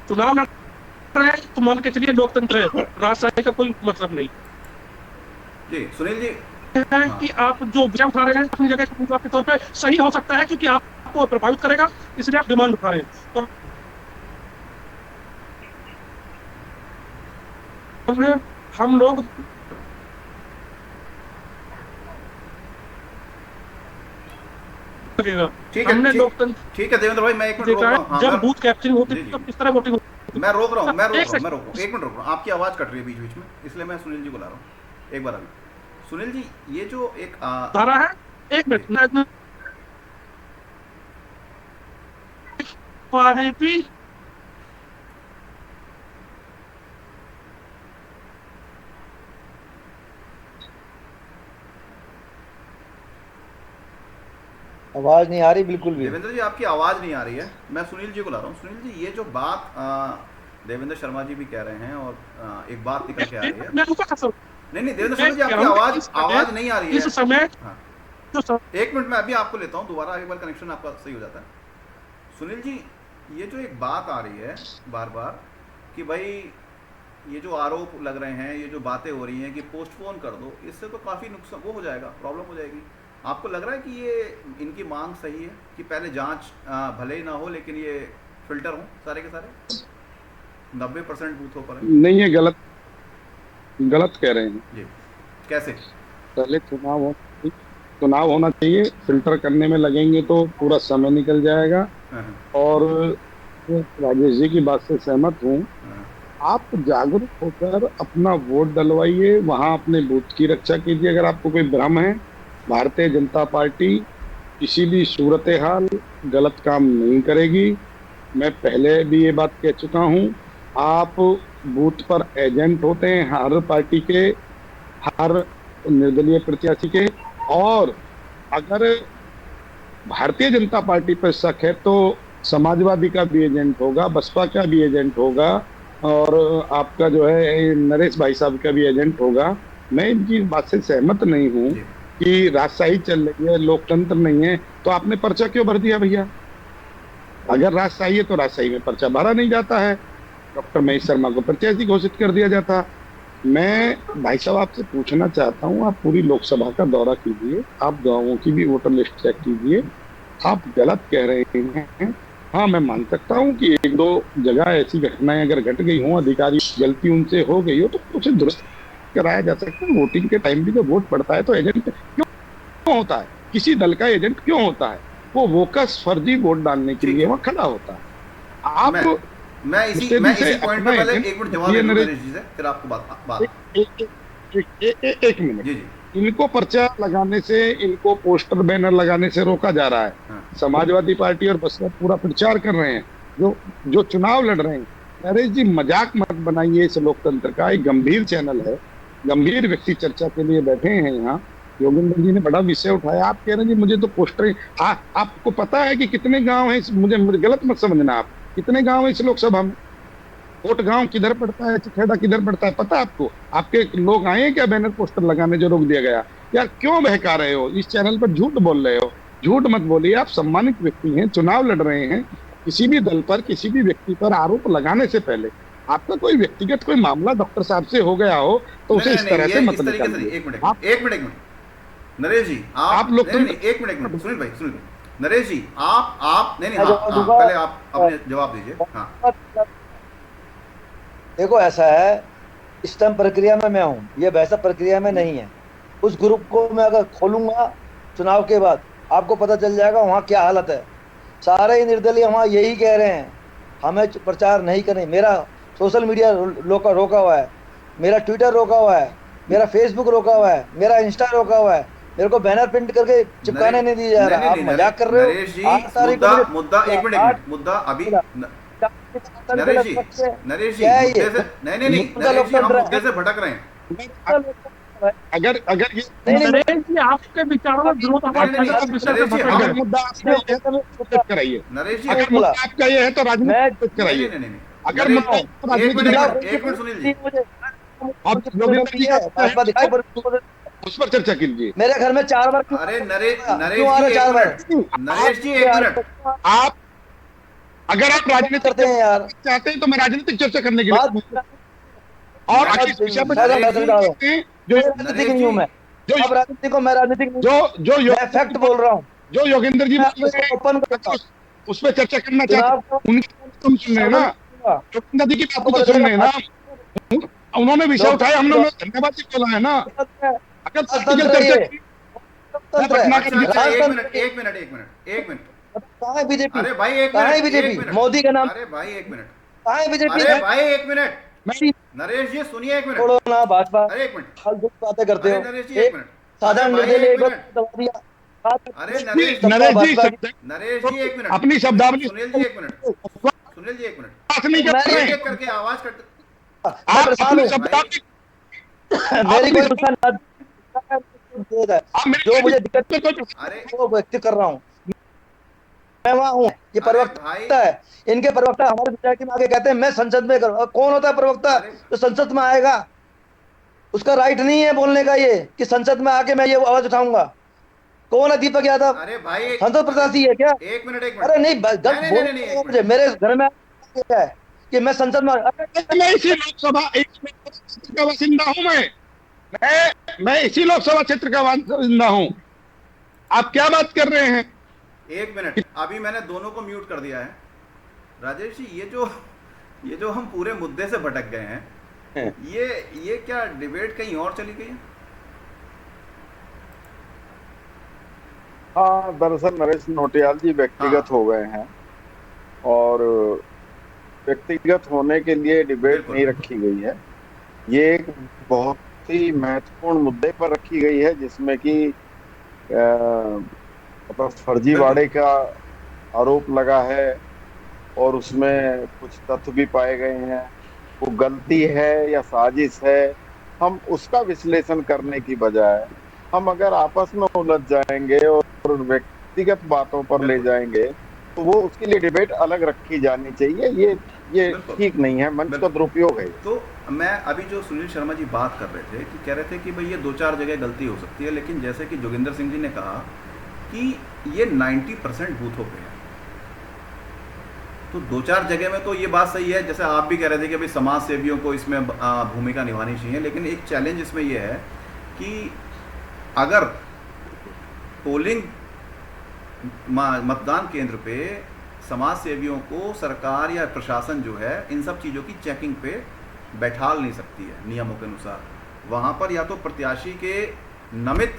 चुनाव लड़ रहे हैं तो मान के चलिए लोकतंत्र है, राजशाही का कोई मतलब नहीं जी सुनील जी, है कि आप जो विषय उठा रहे हैं अपनी जगह के तौर पे सही हो सकता है, क्योंकि आपको प्रभावित करेगा, इसलिए आप डिमांड उठा रहे हैं। तो हम लोग ठीक है, हमने लोकतंत्र ठीक है देवेंद्र भाई, मैं एक मिनट रोक देखा रहा हूँ। है, हाँ, जब मैं- बूथ कैप्चरिंग होती जी, है जी। तो किस तरह वोटिंग होती है। मैं रोक रहा हूँ, मैं रोक एक रहा हूँ, सेकंड। एक मिनट रोक रहा हूँ। आपकी आवाज़ कट रही है बीच बीच में, इसलिए मैं सुनील जी को ला रहा हूँ एक बार अभी। सुनील जी, ये जो एक धारा है, एक मिनट भी आवाज नहीं आ रही बिल्कुल भी। देवेंद्र जी, आपकी आवाज़ नहीं आ रही है, मैं सुनील जी को ला रहा हूँ। सुनील जी, ये जो बात देवेंद्र शर्मा जी भी कह रहे हैं और एक बात निकल के आ रही है। मैं रुका था सर, नहीं देवेंद्र शर्मा जी, आपकी आवाज़ नहीं आ रही है। इस समय हाँ, जो सर, एक मिनट, मैं अभी आपको लेता हूँ दोबारा, एक बार कनेक्शन आपका सही हो जाता है। सुनील जी, ये जो एक बात आ रही है बार बार कि भाई ये जो आरोप लग रहे हैं, ये जो बातें हो रही हैं कि पोस्टपोन कर दो, इससे तो काफ़ी नुकसान वो हो जाएगा, प्रॉब्लम हो जाएगी। आपको लग रहा है कि ये इनकी मांग सही है कि पहले जांच भले ही ना हो लेकिन ये फिल्टर हो सारे के सारे 90% बूथों पर है? नहीं, ये गलत कह रहे हैं। जी, कैसे? पहले चुनाव होना चाहिए, फिल्टर करने में लगेंगे तो पूरा समय निकल जाएगा। हाँ, और राजेश जी की बात से सहमत हूँ। हाँ, आप जागरूक होकर अपना वोट डलवाइए, वहां अपने बूथ की रक्षा कीजिए। अगर आपको कोई भ्रम है, भारतीय जनता पार्टी किसी भी सूरत हाल गलत काम नहीं करेगी। मैं पहले भी ये बात कह चुका हूँ। आप बूथ पर एजेंट होते हैं हर पार्टी के, हर निर्दलीय प्रत्याशी के, और अगर भारतीय जनता पार्टी पर शक है तो समाजवादी का भी एजेंट होगा, बसपा का भी एजेंट होगा, और आपका जो है नरेश भाई साहब का भी एजेंट होगा। मैं इनकी बात से सहमत नहीं हूँ जी, कि राजशाही चल रही है, लोकतंत्र नहीं है, तो आपने पर्चा क्यों भर दिया भैया? अगर राजशाही है तो राजशाही में पर्चा भरा नहीं जाता है, डॉक्टर महेश शर्मा को प्रत्याशी घोषित कर दिया जाता। मैं भाई साहब आपसे पूछना चाहता हूँ, आप पूरी लोकसभा का दौरा कीजिए, आप गाँवों की भी वोटर लिस्ट चेक कीजिए, आप गलत कह रहे हैं। हाँ, मैं मान सकता हूँ कि एक दो जगह ऐसी घटनाएं अगर घट गई हों, अधिकारी गलती उनसे हो गई हो, तो उसे दुरुस्त कराया जा सकता है। वोटिंग के टाइम भी जब वोट पड़ता है तो एजेंट क्यों होता है? किसी दल का एजेंट क्यों होता है? वो वोकस फर्जी वोट डालने के ठीक लिए है। वहाँ खड़ा होता है। आप मैं मुझसे मैं भी से इसी पॉइंट अपना पे पहले एजेंट एक मिनट जवाब ये दे दूं नरेश, नरेश जी से, फिर आपको बात एक मिनट। जी जी। इनको पर्चा लगाने से, इनको पोस्टर बैनर लगाने से रोका जा रहा है। हाँ समाजवादी पार्टी और बसपा पूरा प्रचार कर रहे हैं, जो जो चुनाव लड़ रहे हैं। नरेश जी, मजाक मत बनाइए। इस लोकतंत्र का एक गंभीर चैनल है, गंभीर व्यक्ति चर्चा के लिए बैठे हैं यहाँ। योगेंद्र जी ने बड़ा विषय उठाया, आप कह रहे हैं जी मुझे तो पोस्टर। आपको पता है कि कितने गांव हैं? मुझे गलत मत समझना आप। कितने गांव है इस लोकसभा में? कोट गांव किधर पड़ता है, चिखेड़ा किधर पड़ता है, पता है आपको? आपके लोग आए हैं क्या बैनर पोस्टर लगाने जो रोक दिया गया? यार क्यों बहका रहे हो? इस चैनल पर झूठ बोल रहे हो। झूठ मत बोलिए। आप सम्मानित व्यक्ति हैं, चुनाव लड़ रहे हैं। किसी भी दल पर, किसी भी व्यक्ति पर आरोप लगाने से पहले आपका कोई व्यक्तिगत कोई मामला डॉक्टर साहब से हो गया हो तो उसे इस तरह से मत इस तरीके से नहीं। निकालिए। एक मिनट आप एक मिनट एक मिनट नरेश जी, आप लोग नहीं, एक मिनट सुनील भाई नरेश जी, आप नहीं नहीं, हाँ, पहले आप अपने जवाब दीजिए। हाँ देखो, ऐसा है, इस टाइम प्रक्रिया में मैं हूँ, ये वैसा प्रक्रिया में नहीं है। उस ग्रुप को मैं अगर खोलूंगा चुनाव के बाद, आपको पता चल जाएगा वहाँ क्या हालत है। सारे ही निर्दलीय वहाँ यही कह रहे हैं, हमें प्रचार नहीं करने। मेरा सोशल मीडिया रोका हुआ है, मेरा ट्विटर रोका हुआ है, मेरा फेसबुक रोका हुआ है, मेरा इंस्टा रोका हुआ है। मेरे को बैनर प्रिंट करके चिपकाने नहीं दिया जा रहा। आप मजाक कर रहे हो? नरेश जी, मुद्दा एक मिनट मुद्दा अभी नरेश जी मुद्दे से नहीं नरेश जी, हम मुद्दे से भटक रहे हैं। अगर ये नरेश जी, आपके विचारों में विरोध मुद्दा कराइए। नरेश जी, अगर मुद्दा आपका ये है तो राजनीति कराइए। अगर मुद्दा एक मिनट सुनील जी, उस पर चर्चा कीजिए। मेरे घर में 4 बार अरे नरेश जी एक मिनट, आप अगर आप राजनीति करते हैं यार, चाहते हैं तो मैं राजनीतिक चर्चा करने के लिए और राजनीतिक नहीं हूँ मैं। अब राजनीति को मैं राजनीतिक जो फैक्ट बोल रहा हूँ। जो योगेंद्र जी ओपन उस पर चर्चा करना चाहते हैं, उनकी तुम सुन रहे हैं ना, योगेंद्र जी की बात तो सुन रहे हैं ना। उन्होंने विषय उठाया, हमने धन्यवाद जी बोला है ना। अगर चर्चा एक मिनट कहाँ है बीजेपी? अरे भाई एक कहाँ है मिनट, बीजेपी? मोदी का नाम अरे भाई एक मिनट, कहाँ है बीजेपी? अरे भाई एक मिनट, नरेश जी सुनिए एक मिनट, छोड़ो ना भाजपा, अरे एक मिनट, फालतू की बातें करते हो। नरेश जी एक मिनट, साधारण निर्दलीय एक बार दबा दिया। अरे नरेश जी एक मिनट, अपनी शब्दावली सुनील जी एक मिनट, सुनील जी एक मिनट, नहीं कर रहे हैं। एक करके आवाज करते, आप अपनी शब्दावली मेरी कोई गुस्सा जो मुझे दिक्कत अरे वो व्यक्त कर रहा हूँ। मैं वहाँ हूँ, ये प्रवक्ता है, इनके प्रवक्ता हमारे विधायक में आगे कहते हैं मैं संसद में करूँ। कौन होता है प्रवक्ता जो संसद में आएगा? उसका राइट नहीं है बोलने का ये कि संसद में आके मैं ये आवाज उठाऊंगा। कौन है दीपक यादव? अरे भाई संसद प्रत्याशी है क्या? एक मिनट अरे नहीं, मुझे मेरे घर में है कि मैं संसद में मैं इसी लोकसभा क्षेत्र का बासिंदा हूँ। मैं इसी लोकसभा क्षेत्र का बासिंदा हूँ। आप क्या बात कर रहे हैं? एक मिनट, अभी मैंने दोनों को म्यूट कर दिया है। राजेश जी, ये जो हम पूरे मुद्दे से भटक गए हैं, ये क्या डिबेट कहीं और चली गई है? हाँ, दरअसल नरेश नोटियाल जी व्यक्तिगत हो गए हैं और व्यक्तिगत होने के लिए डिबेट नहीं रखी गई है। ये एक बहुत ही महत्वपूर्ण मुद्दे पर रखी गई है जिसमें कि फर्जीवाड़े का आरोप लगा है और उसमें कुछ तथ्य भी पाए गए हैं। वो गलती है या साजिश है, हम उसका विश्लेषण करने की बजाय हम अगर आपस में उलझ जाएंगे और व्यक्तिगत बातों पर ले जाएंगे तो वो उसके लिए डिबेट अलग रखी जानी चाहिए। ये ठीक नहीं है, मंच का दुरुपयोग है। तो मैं अभी जो सुनील शर्मा जी बात कर रहे थे कि कह रहे थे कि भाई ये 2-4 जगह गलती हो सकती है, लेकिन जैसे कि जोगिंदर सिंह जी ने कहा कि ये 90% बूथ हो गए हैं, तो 2-4 जगह में तो ये बात सही है। जैसे आप भी कह रहे थे कि भाई समाज सेवियों को इसमें भूमिका निभानी चाहिए, लेकिन एक चैलेंज इसमें यह है कि अगर पोलिंग मतदान केंद्र पे समाज सेवियों को सरकार या प्रशासन जो है इन सब चीज़ों की चेकिंग पे बैठाल नहीं सकती है नियमों के अनुसार। वहाँ पर या तो प्रत्याशी के नामित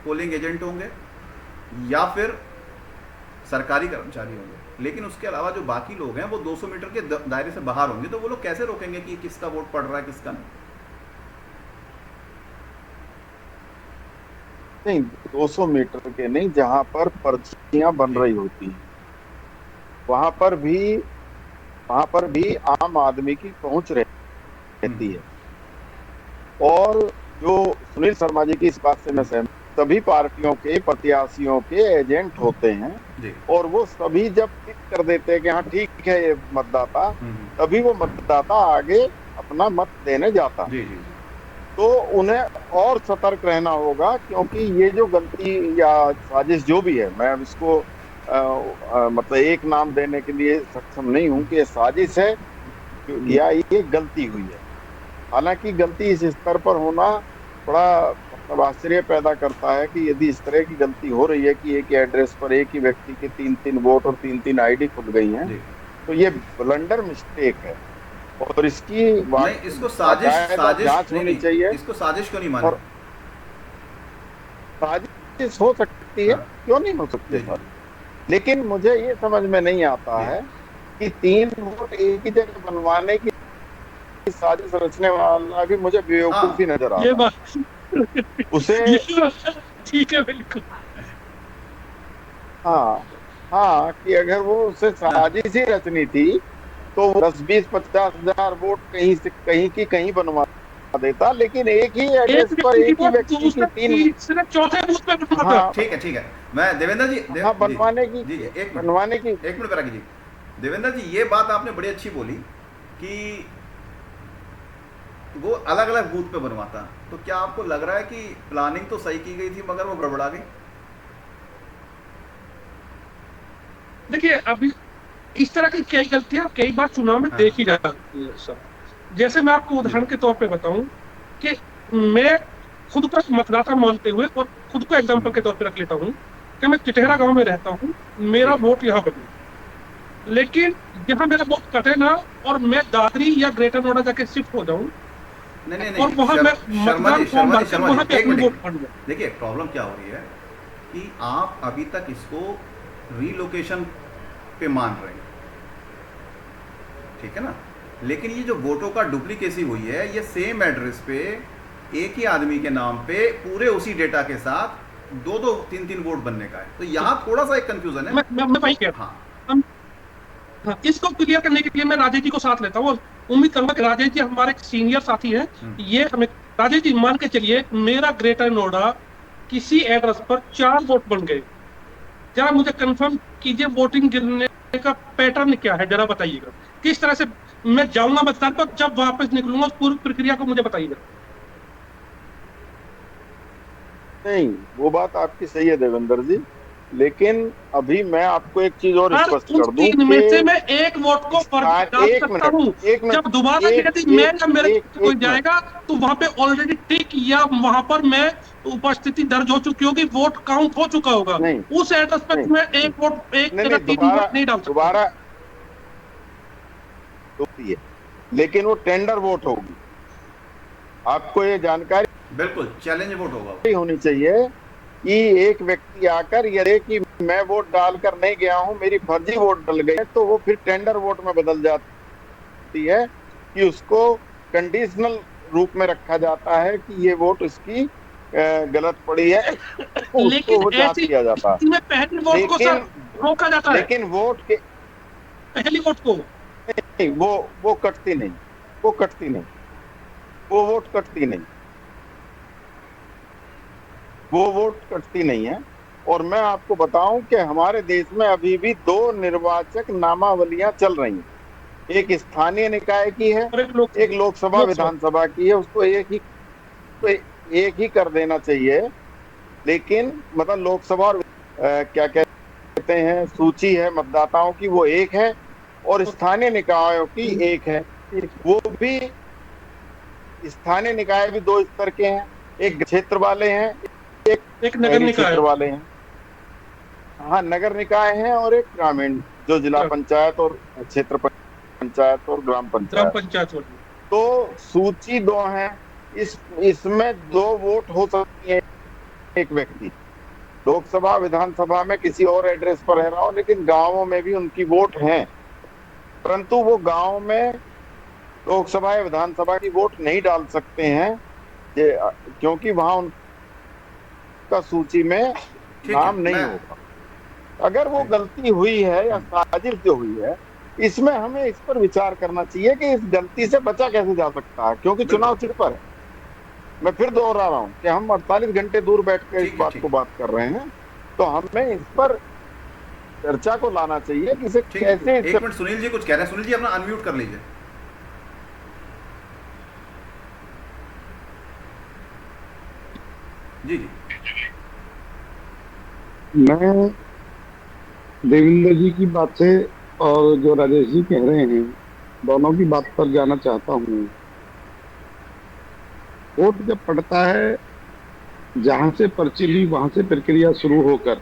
पोलिंग एजेंट होंगे या फिर सरकारी कर्मचारी होंगे, लेकिन उसके अलावा जो बाकी लोग हैं वो 200 मीटर के दायरे से बाहर होंगे। तो वो लोग कैसे रोकेंगे कि किसका वोट पड़ रहा है किसका नहीं? नहीं, 200 मीटर के नहीं, जहां पर पर्चियां बन रही होती हैं वहां पर भी आम आदमी की पहुंच रहती है। और जो सुनील शर्मा जी की इस बात से मैं सहमत, सभी पार्टियों के प्रत्याशियों के एजेंट होते हैं जी। और वो सभी जब टिक कर देते हैं कि हाँ ठीक है ये मतदाता, तभी वो मतदाता आगे अपना मत देने जाता है। जी जी। तो उन्हें और सतर्क रहना होगा, क्योंकि ये जो गलती या साजिश जो भी है, मैं अब इसको मतलब एक नाम देने के लिए सक्षम नहीं हूं कि ये साजिश है या ये गलती हुई है। हालांकि गलती इस स्तर पर होना बड़ा मतलब आश्चर्य पैदा करता है कि यदि इस तरह की गलती हो रही है कि एक ही एड्रेस पर एक ही व्यक्ति के 3-3 वोट और 3-3 आईडी खुल गई हैं, तो ये ब्लंडर मिस्टेक है और इसकी नहीं, इसको साजिश जांच होनी चाहिए। इसको साजिश क्यों नहीं माने? और साजिश हो सकती है, क्यों नहीं हो सकती सर, लेकिन मुझे ये समझ में नहीं आता है कि 3 वोट एक ही जगह बनवाने की साजिश रचने वाला भी मुझे बेवकूफी नजर आ रहा है। उसे ठीक है, बिल्कुल। हाँ, कि अगर वो उसे साजिश ही रचनी थी तो 10-20-50 हजार वोट कहीं की कहीं बनवा देता, लेकिन एक ही एड्रेस पर एक ही व्यक्ति की 3 चौथे बूथ पे बनवाता। हाँ, ठीक है। मैं देवेंद्र जी बनवाने की एक मिनट पर जी। देवेंद्र जी, ये बात आपने बड़ी अच्छी बोली कि वो अलग अलग बूथ पे बनवाता, तो क्या आपको लग रहा है कि प्लानिंग तो सही की गई थी मगर वो गड़बड़ा गई? देखिए, अभी इस तरह की कई गलतियां कई बार चुनाव में देखी जाती है सर। जैसे मैं आपको उदाहरण के तौर पे बताऊं कि मैं खुद को मतदाता मानते हुए और खुद को एग्जांपल के तौर पे रख लेता हूं कि मैं चिटेहरा गांव में रहता हूं, मेरा वोट यहाँ बने, लेकिन यहाँ मेरा वोट कटे ना और मैं दादरी या ग्रेटर नोएडा जाके शिफ्ट हो जाऊं नहीं, और वहां मैं मतदान फॉर्म भरकर वहां पे अपनी वोट पड़ जाए। देखिए, प्रॉब्लम क्या हो रही है कि आप अभी तक इसको रीलोकेशन पे मान रहे हैं, ठीक है ना, लेकिन ये जो वोटों का डुप्लीकेसी हुई है ये सेम एड्रेस पे एक ही आदमी के नाम पे पूरे उसी डेटा के साथ 2-2, 3-3 वोट बनने का है। तो यहाँ थोड़ा सा एक कंफ्यूजन है। मैं वही कह रहा हूँ। हाँ, इसको क्लियर करने के लिए मैं राजेश जी को साथ लेता हूँ और उम्मीद करूंगा कि राजेश जी हमारे सीनियर साथी हैं, ये हमें राजेश जी मान के चलिए मेरा ग्रेटर नोएडा किसी एड्रेस पर 4 वोट बन गए, जरा मुझे कंफर्म कीजिए वोटिंग गिरने का पैटर्न क्या है, जरा बताइएगा। किस तरह से मैं जाऊंगा मतदान पर, जब वापस निकलूंगा उस पूरी प्रक्रिया को मुझे बताइएगा। नहीं, वो बात आपकी सही है देवेंद्र जी, लेकिन अभी मैं आपको एक चीज और स्पष्ट कर दूं कि में से मैं एक वोट को डाल सकता हूं। जब दोबारा मैं या मेरे कोई जाएगा तो वहां पे ऑलरेडी टिक या वहां पर मैं उपस्थिति दर्ज हो चुकी होगी, वोट काउंट हो चुका होगा। उस एड्रेस पर मैं एक वोट नहीं डाल सकता। दोबारा होती है, लेकिन वो टेंडर वोट होगी। आपको ये जानकारी बिल्कुल चैलेंज वोट होगा होनी चाहिए कि एक व्यक्ति आकर ये कि मैं वोट डालकर नहीं गया हूं, मेरी फर्जी वोट डल गई है, तो वो फिर टेंडर वोट में बदल जाती है कि उसको कंडीशनल रूप में रखा जाता है कि ये वोट उसकी गलत पड़ी है, लेकिन वो जांच किया जाता है। पहली वोट को सर रोका जाता है, लेकिन वोट के पहली वोट को नहीं, वो कटती नहीं, वो वोट कटती नहीं, वो वोट कटती नहीं है। और मैं आपको बताऊं कि हमारे देश में अभी भी 2 निर्वाचक नामावलियां चल रही हैं, एक स्थानीय निकाय की है, एक लोकसभा विधानसभा की है। उसको एक ही कर देना चाहिए, लेकिन मतलब लोकसभा और क्या कहते हैं सूची है मतदाताओं की वो एक है और स्थानीय निकायों की एक है। वो भी स्थानीय निकाय भी 2 स्तर के हैं, एक क्षेत्र वाले हैं, एक नगर निकाय वाले हैं। हाँ, नगर निकाय है और एक ग्रामीण, जो जिला पंचायत और क्षेत्र पंचायत और ग्राम ग्राम पंचायत। पंचायत वाली। तो सूची 2 है। इसमें 2 वोट हो सकती है एक व्यक्ति। लोकसभा विधानसभा में किसी और एड्रेस पर रह रहा हो, लेकिन गांवों में भी उनकी वोट है, परंतु वो गांव में लोकसभा या विधानसभा की वोट नहीं डाल सकते हैं, क्योंकि वहां उनका सूची में ठीक है, नाम नहीं मैं होगा। अगर वो गलती हुई है या साजिश जो हुई है, इसमें हमें इस पर विचार करना चाहिए कि इस गलती से बचा कैसे जा सकता है, क्योंकि चुनाव चिट पर है। मैं फिर दोहरा रहा हूँ कि हम 48 घंटे दूर बैठकर इस बात को बात कर रहे हैं, तो हमें इस पर चर्चा को लाना चाहिए कि इसे ठीक है। कैसे। एक मिनट, सुनील जी कुछ कह रहे हैं। सुनील जी अपना अनम्यूट कर लीजिए। जी जी। मैं देवेंद्र जी की बात से और जो राजेश जी कह रहे हैं, दोनों की बात पर जाना चाहता हूँ। वोट जब पड़ता है, जहां से पर्ची ली वहां से प्रक्रिया शुरू होकर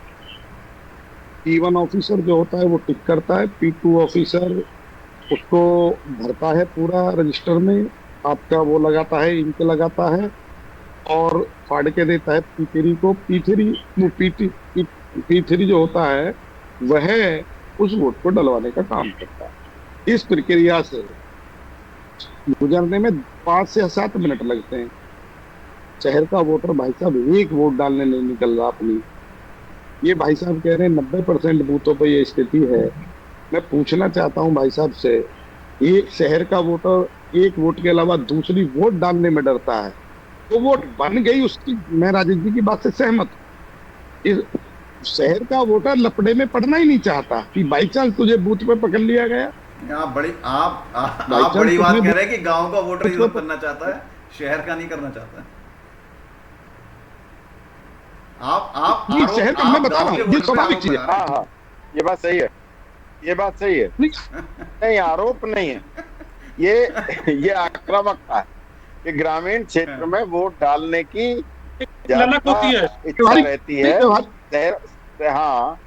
P1 ऑफिसर जो होता है वो टिक करता है, P2 ऑफिसर उसको भरता है पूरा रजिस्टर में, आपका वो लगाता है, इंक लगाता है और फाड़ के देता है P3 को। P3 जो होता है वह उस वोट को डलवाने का काम करता है। इस प्रक्रिया से गुजरने में 5 से 7 मिनट लगते हैं। शहर का वोटर भाई साहब एक वोट डालने नहीं निकल रहा अपनी। ये भाई साहब कह रहे हैं 90% बूथों पर ये स्थिति है। मैं पूछना चाहता हूं भाई साहब से, एक शहर का वोटर एक वोट के अलावा दूसरी वोट डालने में डरता है, तो वोट बन गई उसकी। मैं राजेश जी की बात से सहमत हूं। इस शहर का वोटर लपड़े में पड़ना ही नहीं चाहता कि बाई चांस तुझे बूथ पे पकड़ लिया गया। आप बड़ी बात कह रहे हैं कि गांव का वोटर यूज करना चाहता है, शहर का नहीं करना चाहता है। आप ये शहर का मैं बता रहा हूँ, ये स्वाभाविक चीज है। हाँ हाँ, ये बात सही है, ये बात सही है। नहीं, आरोप नहीं है, ये आक्रामकता है कि ग्रामीण क्षेत्र में वोट डालने की ललक होती है, इच्छा रहती है। हाँ,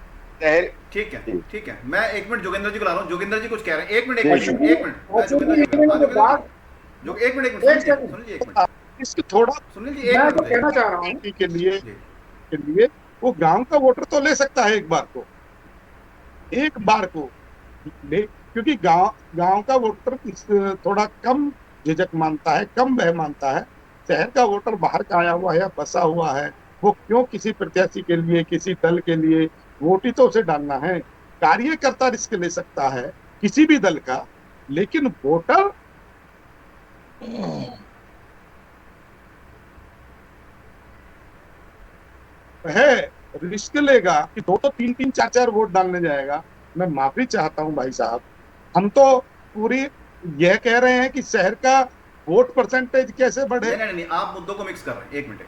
ठीक है। मैं 1 मिनट जोगेंद्र जी को ला रहा हूँ। जोगेंद्र जी कुछ कह रहे हैं। 1 मिनट मैं जोगेंद्र जी को एक मिनट इसकी थोड़ा सुनील जी एक मिनट कहना चाह रहा हूँ के लिए वो गांव का वोटर तो ले सकता है एक बार को ले, क्योंकि गांव का वोटर थोड़ा कम झिझक मानता है, कम भय मानता है। शहर का वोटर बाहर का आया हुआ है या बसा हुआ है, वो क्यों किसी प्रत्याशी के लिए, किसी दल के लिए वोट ही तो उसे डालना है। कार्यकर्ता रिस्क ले सकता है किसी भी दल का, लेकिन वोटर है रिस्क लेगा कि 2-3 4 वोट डालने जाएगा। मैं माफी चाहता हूं भाई साहब, हम तो पूरी यह कह रहे हैं कि शहर का वोट परसेंटेज कैसे बढ़े। नहीं, आप मुद्दों को मिक्स कर रहे हैं। 1 मिनट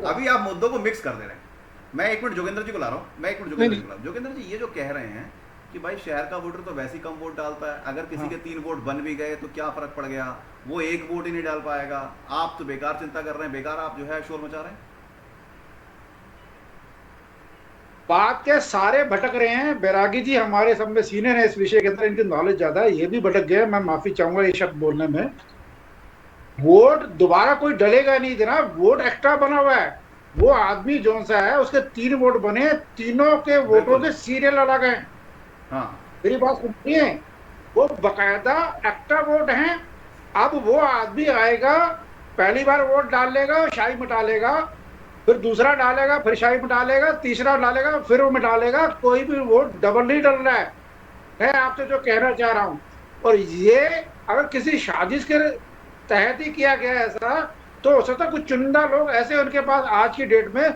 अभी आप मुद्दों को मिक्स कर दे रहे हैं। मैं 1 मिनट जोगेंद्र जी को ला रहा हूँ। जोगेंद्र जी ये जो कह रहे हैं कि भाई शहर का वोटर तो वैसे ही कम वोट डालता है, अगर किसी के 3 वोट बन भी गए तो क्या फर्क पड़ गया, वो 1 वोट ही नहीं डाल पाएगा। आप तो बेकार चिंता कर रहे हैं, बेकार आप जो है शोर मचा रहे हैं। बात के सारे भटक रहे हैं। बैरागी जी हमारे सब में सीनियर है इस विषय के अंदर, इनकी नॉलेज ज्यादा है, ये भी भटक गए। मैं माफी चाहूंगा ये शब्द बोलने में। वोट दोबारा कोई डलेगा नहीं देना, वोट एक्स्ट्रा बना हुआ है। वो आदमी जो सा है उसके 3 वोट बने, तीनों के वोटों के सीरियल अलग हैं। हाँ, मेरी बात सुनिए, वो बकायदा एक्स्ट्रा वोट हैं। अब वो आदमी आएगा, पहली बार वोट डाल लेगा, शाही मिटा लेगा, फिर दूसरा डालेगा, फिर शाही मिटा लेगा, तीसरा डालेगा, फिर वो मिटा लेगा। कोई भी वोट डबल नहीं डल रहा है। मैं आपसे जो कहना चाह रहा हूं, और ये अगर किसी साजिश के तहत ही किया गया ऐसा, तो हो सकता है कुछ चुनिंदा लोग ऐसे उनके पास आज की डेट में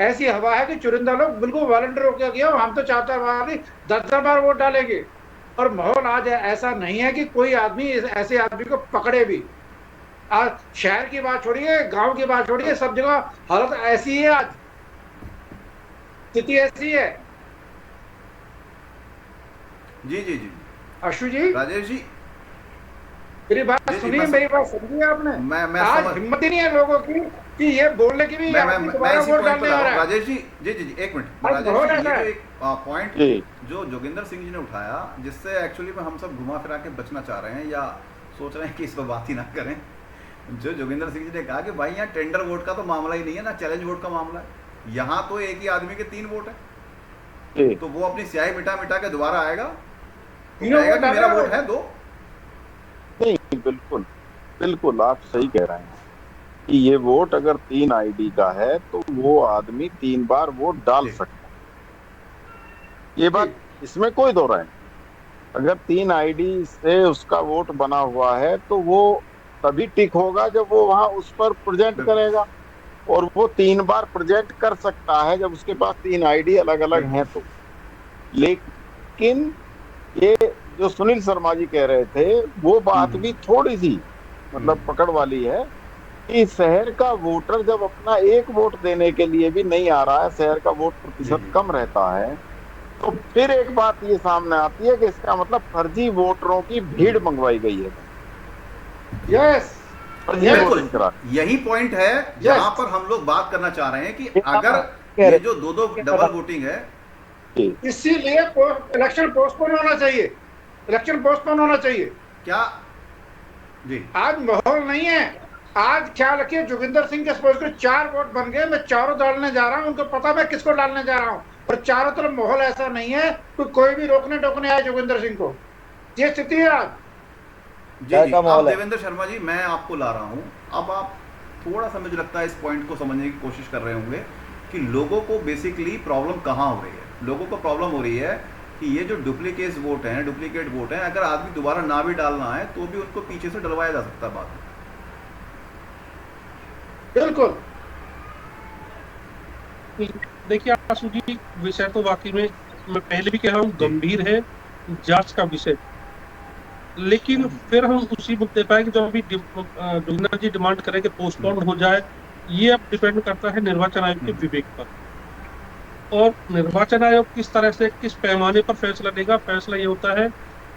ऐसी हवा है कि चुनिंदा लोग बिल्कुल वॉलंटियर होकर गया, हम तो 4 बार नहीं 10 बार वोट डालेंगे। और माहौल आज ऐसा नहीं है कि कोई आदमी ऐसे आदमी को पकड़े भी। आज शहर की बात छोड़िए, गांव की बात छोड़िए, सब जगह हालत ऐसी है, आज स्थिति ऐसी है। जी अशु जी, राजेश जी, मेरी बात जी, सुनिए, मैं मेरी बात समझिए आपने। मैं आज समझ हिम्मत ही नहीं है लोगों की कि ये बोलने की भी मैं आदमी मैं दोबारा इसी वोट पॉइंट पर डालने आ आ रहा रहा हूँ है। राजेश जी। जी एक मिनट आज राजेश माहौल जी, ऐसा ये जो है। एक पॉइंट जी जो जोगिंदर सिंह जी ने उठाया, जिससे एक्चुअली में हम सब घुमा फिरा के बचना चाह रहे हैं या सोच रहे हैं कि इस पर बात ही ना करें। जो जोगिंदर सिंह जी ने कहा कि भाई यहाँ टेंडर वोट का तो मामला ही नहीं है ना, चैलेंज वोट का मामला है। यहाँ तो एक ही आदमी के 3 वोट है, जी तो वो अपनी स्याही मिटा मिटा के दोबारा आएगा तो तीनों कहेगा वोट कि मेरा डालेगा वोट भाई। है 2। नहीं, बिल्कुल बिल्कुल आप सही कह रहे हैं कि ये वोट अगर 3 आईडी का है तो वो आदमी 3 बार वोट डाल जी सकता है। ये जी बात, इसमें कोई दो राय नहीं। अगर 3 आईडी से उसका वोट बना हुआ है तो वो तभी टिक होगा जब वो वहां उस पर प्रेजेंट बिल्कुल करेगा, और वो 3 बार प्रेजेंट कर सकता है जब उसके पास 3 आईडी अलग अलग बिल्कुल। हैं तो। लेकिन ये जो सुनील शर्मा जी कह रहे थे वो बात हम्म, भी थोड़ी सी मतलब हम्म, पकड़ वाली है कि शहर का वोटर जब अपना एक वोट देने के लिए भी नहीं आ रहा है, शहर का वोट जी प्रतिशत जी कम रहता है, तो फिर एक बात ये सामने आती है कि इसका मतलब फर्जी वोटरों की भीड़ मंगवाई गई है, यस फर्जी यस बिल्कुल। वोटिंग करा। यही पॉइंट है जहां यस। पर हम लोग बात करना चाह रहे हैं कि ये आप अगर कह ये रहे जो 2-2 डबल वोटिंग है। थे। इसीलिए इलेक्शन पोस्टपोन होना चाहिए। इलेक्शन पोस्टपोन होना चाहिए। क्या जी आज माहौल नहीं है। आज ख्याल रखिए, जोगिंदर सिंह के सपोज कर 4 वोट बन गए, मैं चारों डालने जा रहा हूं, उनको पता मैं किसको डालने जा रहा हूं, और चारों तरफ माहौल ऐसा नहीं है कि कोई भी रोकने टोकने आए जोगिंदर सिंह को। ये स्थिति है आज। जी जी अब देवेंद्र शर्मा जी मैं आपको ला रहा हूं। अब आप थोड़ा सा मुझे लगता है इस पॉइंट को समझने की कोशिश कर रहे होंगे कि लोगों को बेसिकली प्रॉब्लम कहाँ हो रही है। लोगों को प्रॉब्लम हो रही है कि ये जो डुप्लीकेट वोट हैं, अगर आदमी दोबारा ना भी डालना है तो भी उनको पीछे से डलवाया जा सकता है बाद में। बिल्कुल। देखिए आशु जी, विषय तो वाकई में मैं पहले भी कह रहा हूँ गंभीर है, जांच का विषय। लेकिन फिर हम उसी मुद्दे पर कि जो अभी जोगिंदर जी डिमांड करें कि पोस्टपोन हो जाए, ये अब डिपेंड करता है निर्वाचन आयोग के विवेक पर। और निर्वाचन आयोग किस तरह से, किस पैमाने पर फैसला लेगा। फैसला ये होता है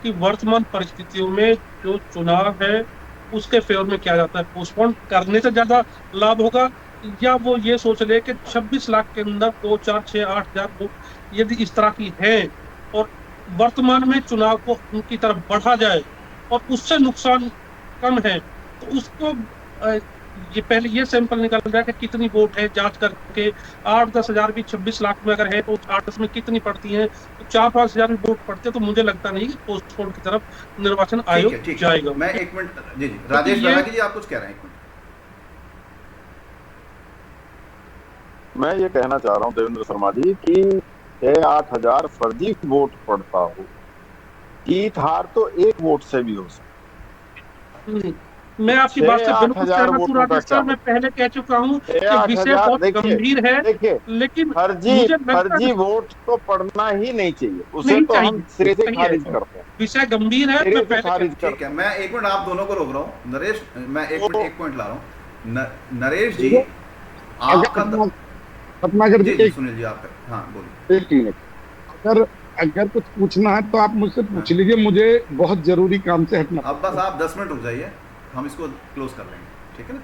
कि वर्तमान परिस्थितियों में जो चुनाव है उसके फेवर में किया जाता है। पोस्टपोन करने से ज्यादा लाभ होगा, या वो ये सोच ले कि 26 लाख के अंदर 2, 4, 6, 8 हजार वोट यदि इस तरह की है और वर्तमान में चुनाव को उनकी तरफ बढ़ा जाए और उससे नुकसान कम है, तो उसको ये पहले ये सैंपल निकल रहा है कि कितनी वोट है, जांच करके 8-10 हजार भी 26 लाख में अगर है तो 8-10 में कितनी पड़ती है, तो 4-5 हजार भी वोट पड़ते, तो मुझे लगता नहीं कि पोस्टपोन की तरफ निर्वाचन आयोग ठीक है जाएगा। मैं 1 मिनट जी जी राजेश बैरागी जी आप कुछ कह रहे हैं। 1 मिनट मैं ये कहना चाह रहा हूँ देवेंद्र शर्मा जी कि 6-8 हजार फर्जी वोट पड़ता हो, जीत हार तो एक वोट से भी हो सकती। मैं आपकी बात से 6-8 बिल्कुल हजार सहमत हूँ वोटों का राजेश क्या सर। मैं पहले कह चुका हूँ कि 6-8 विषय हजार बहुत गंभीर है, देखिए लेकिन फर्जी मुझे लगता फर्जी वोट तो पड़ना ही नहीं चाहिए, उसे नहीं तो हम चाहिए। सिरे से सही है, खारिज करते हैं, विषय गंभीर है। सिरे मैं से पहले खारिज ठीक करते है मैं 1 मिनट आप दोनों को रोक रहा हूँ। नरेश मैं तो- एक पॉइंट ला रहा हूँ। नरेश जी आपका रत्नाकर जी जी जी सुनील जी आप हाँ बोलिए। एक मिनट, अगर अगर कुछ पूछना है तो आप मुझसे पूछ लीजिए, मुझे बहुत जरूरी काम से हटना। अब बस आप 10 मिनट रुक जाइए, हम इसको क्लोज कर लेंगे, ठीक है ना।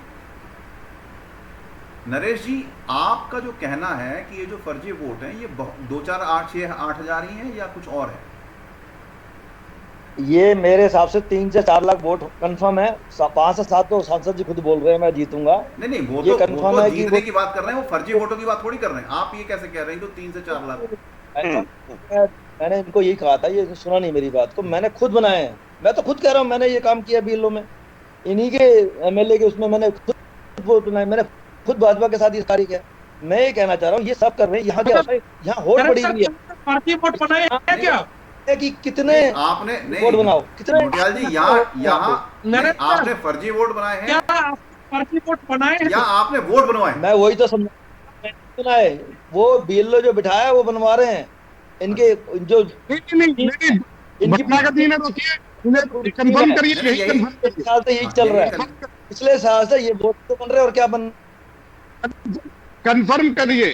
नरेश जी आपका जो कहना है कि ये जो फर्जी वोट हैं ये 2, 4, 8, 6, 8 हजार ही हैं या कुछ और है? ये मेरे हिसाब से 3 से 4 लाख वोट कंफर्म है। 5 से 7 तो सांसद जी खुद बोल रहे हैं मैं जीतूंगा। नहीं वो ये तो कंफर्म है कि जीतने की बात कर रहे हैं, वो फर्जी वोटों की बात थोड़ी कर रहे हैं। आप ये कैसे कह रहे हैं तो 3 से 4 लाख? मैंने इनको यही कहा था, ये सुना नहीं मेरी बात को। मैंने खुद बनाए हैं, मैं तो खुद कह रहा हूँ, मैंने ये काम किया बीएलओ में, इन्हीं के एमएलए के उसमें मैंने खुद वोट बनाए, मैंने खुद भाजपा के साथ ये कार्य किया। मैं ये कहना चाह रहा हूँ ये सब कर रहे हैं। यहाँ क्या यहाँ होड़ पड़ी हुई फर्जी वोट बनाए हैं क्या? है कि कितने आपने वोट बनाओ, कितने मोटियाल जी यहाँ नरेश सर, आपने फर्जी वोट बनाए हैं क्या फर्जी वोट बनाए हैं? या आपने वोट बनवाए? मैं वही तो समझा है, वो बीएलओ जो बिठाया है वो बनवा रहे हैं। इनके जो नहीं, इनकी घटना का दिन है, रोकिए, कंफर्म करिए, नहीं, यही कंफर्म करिए, साल से यही चल रहा है, पिछले साल से ये वोट तो बन रहे हैं और क्या बन। कंफर्म करिए।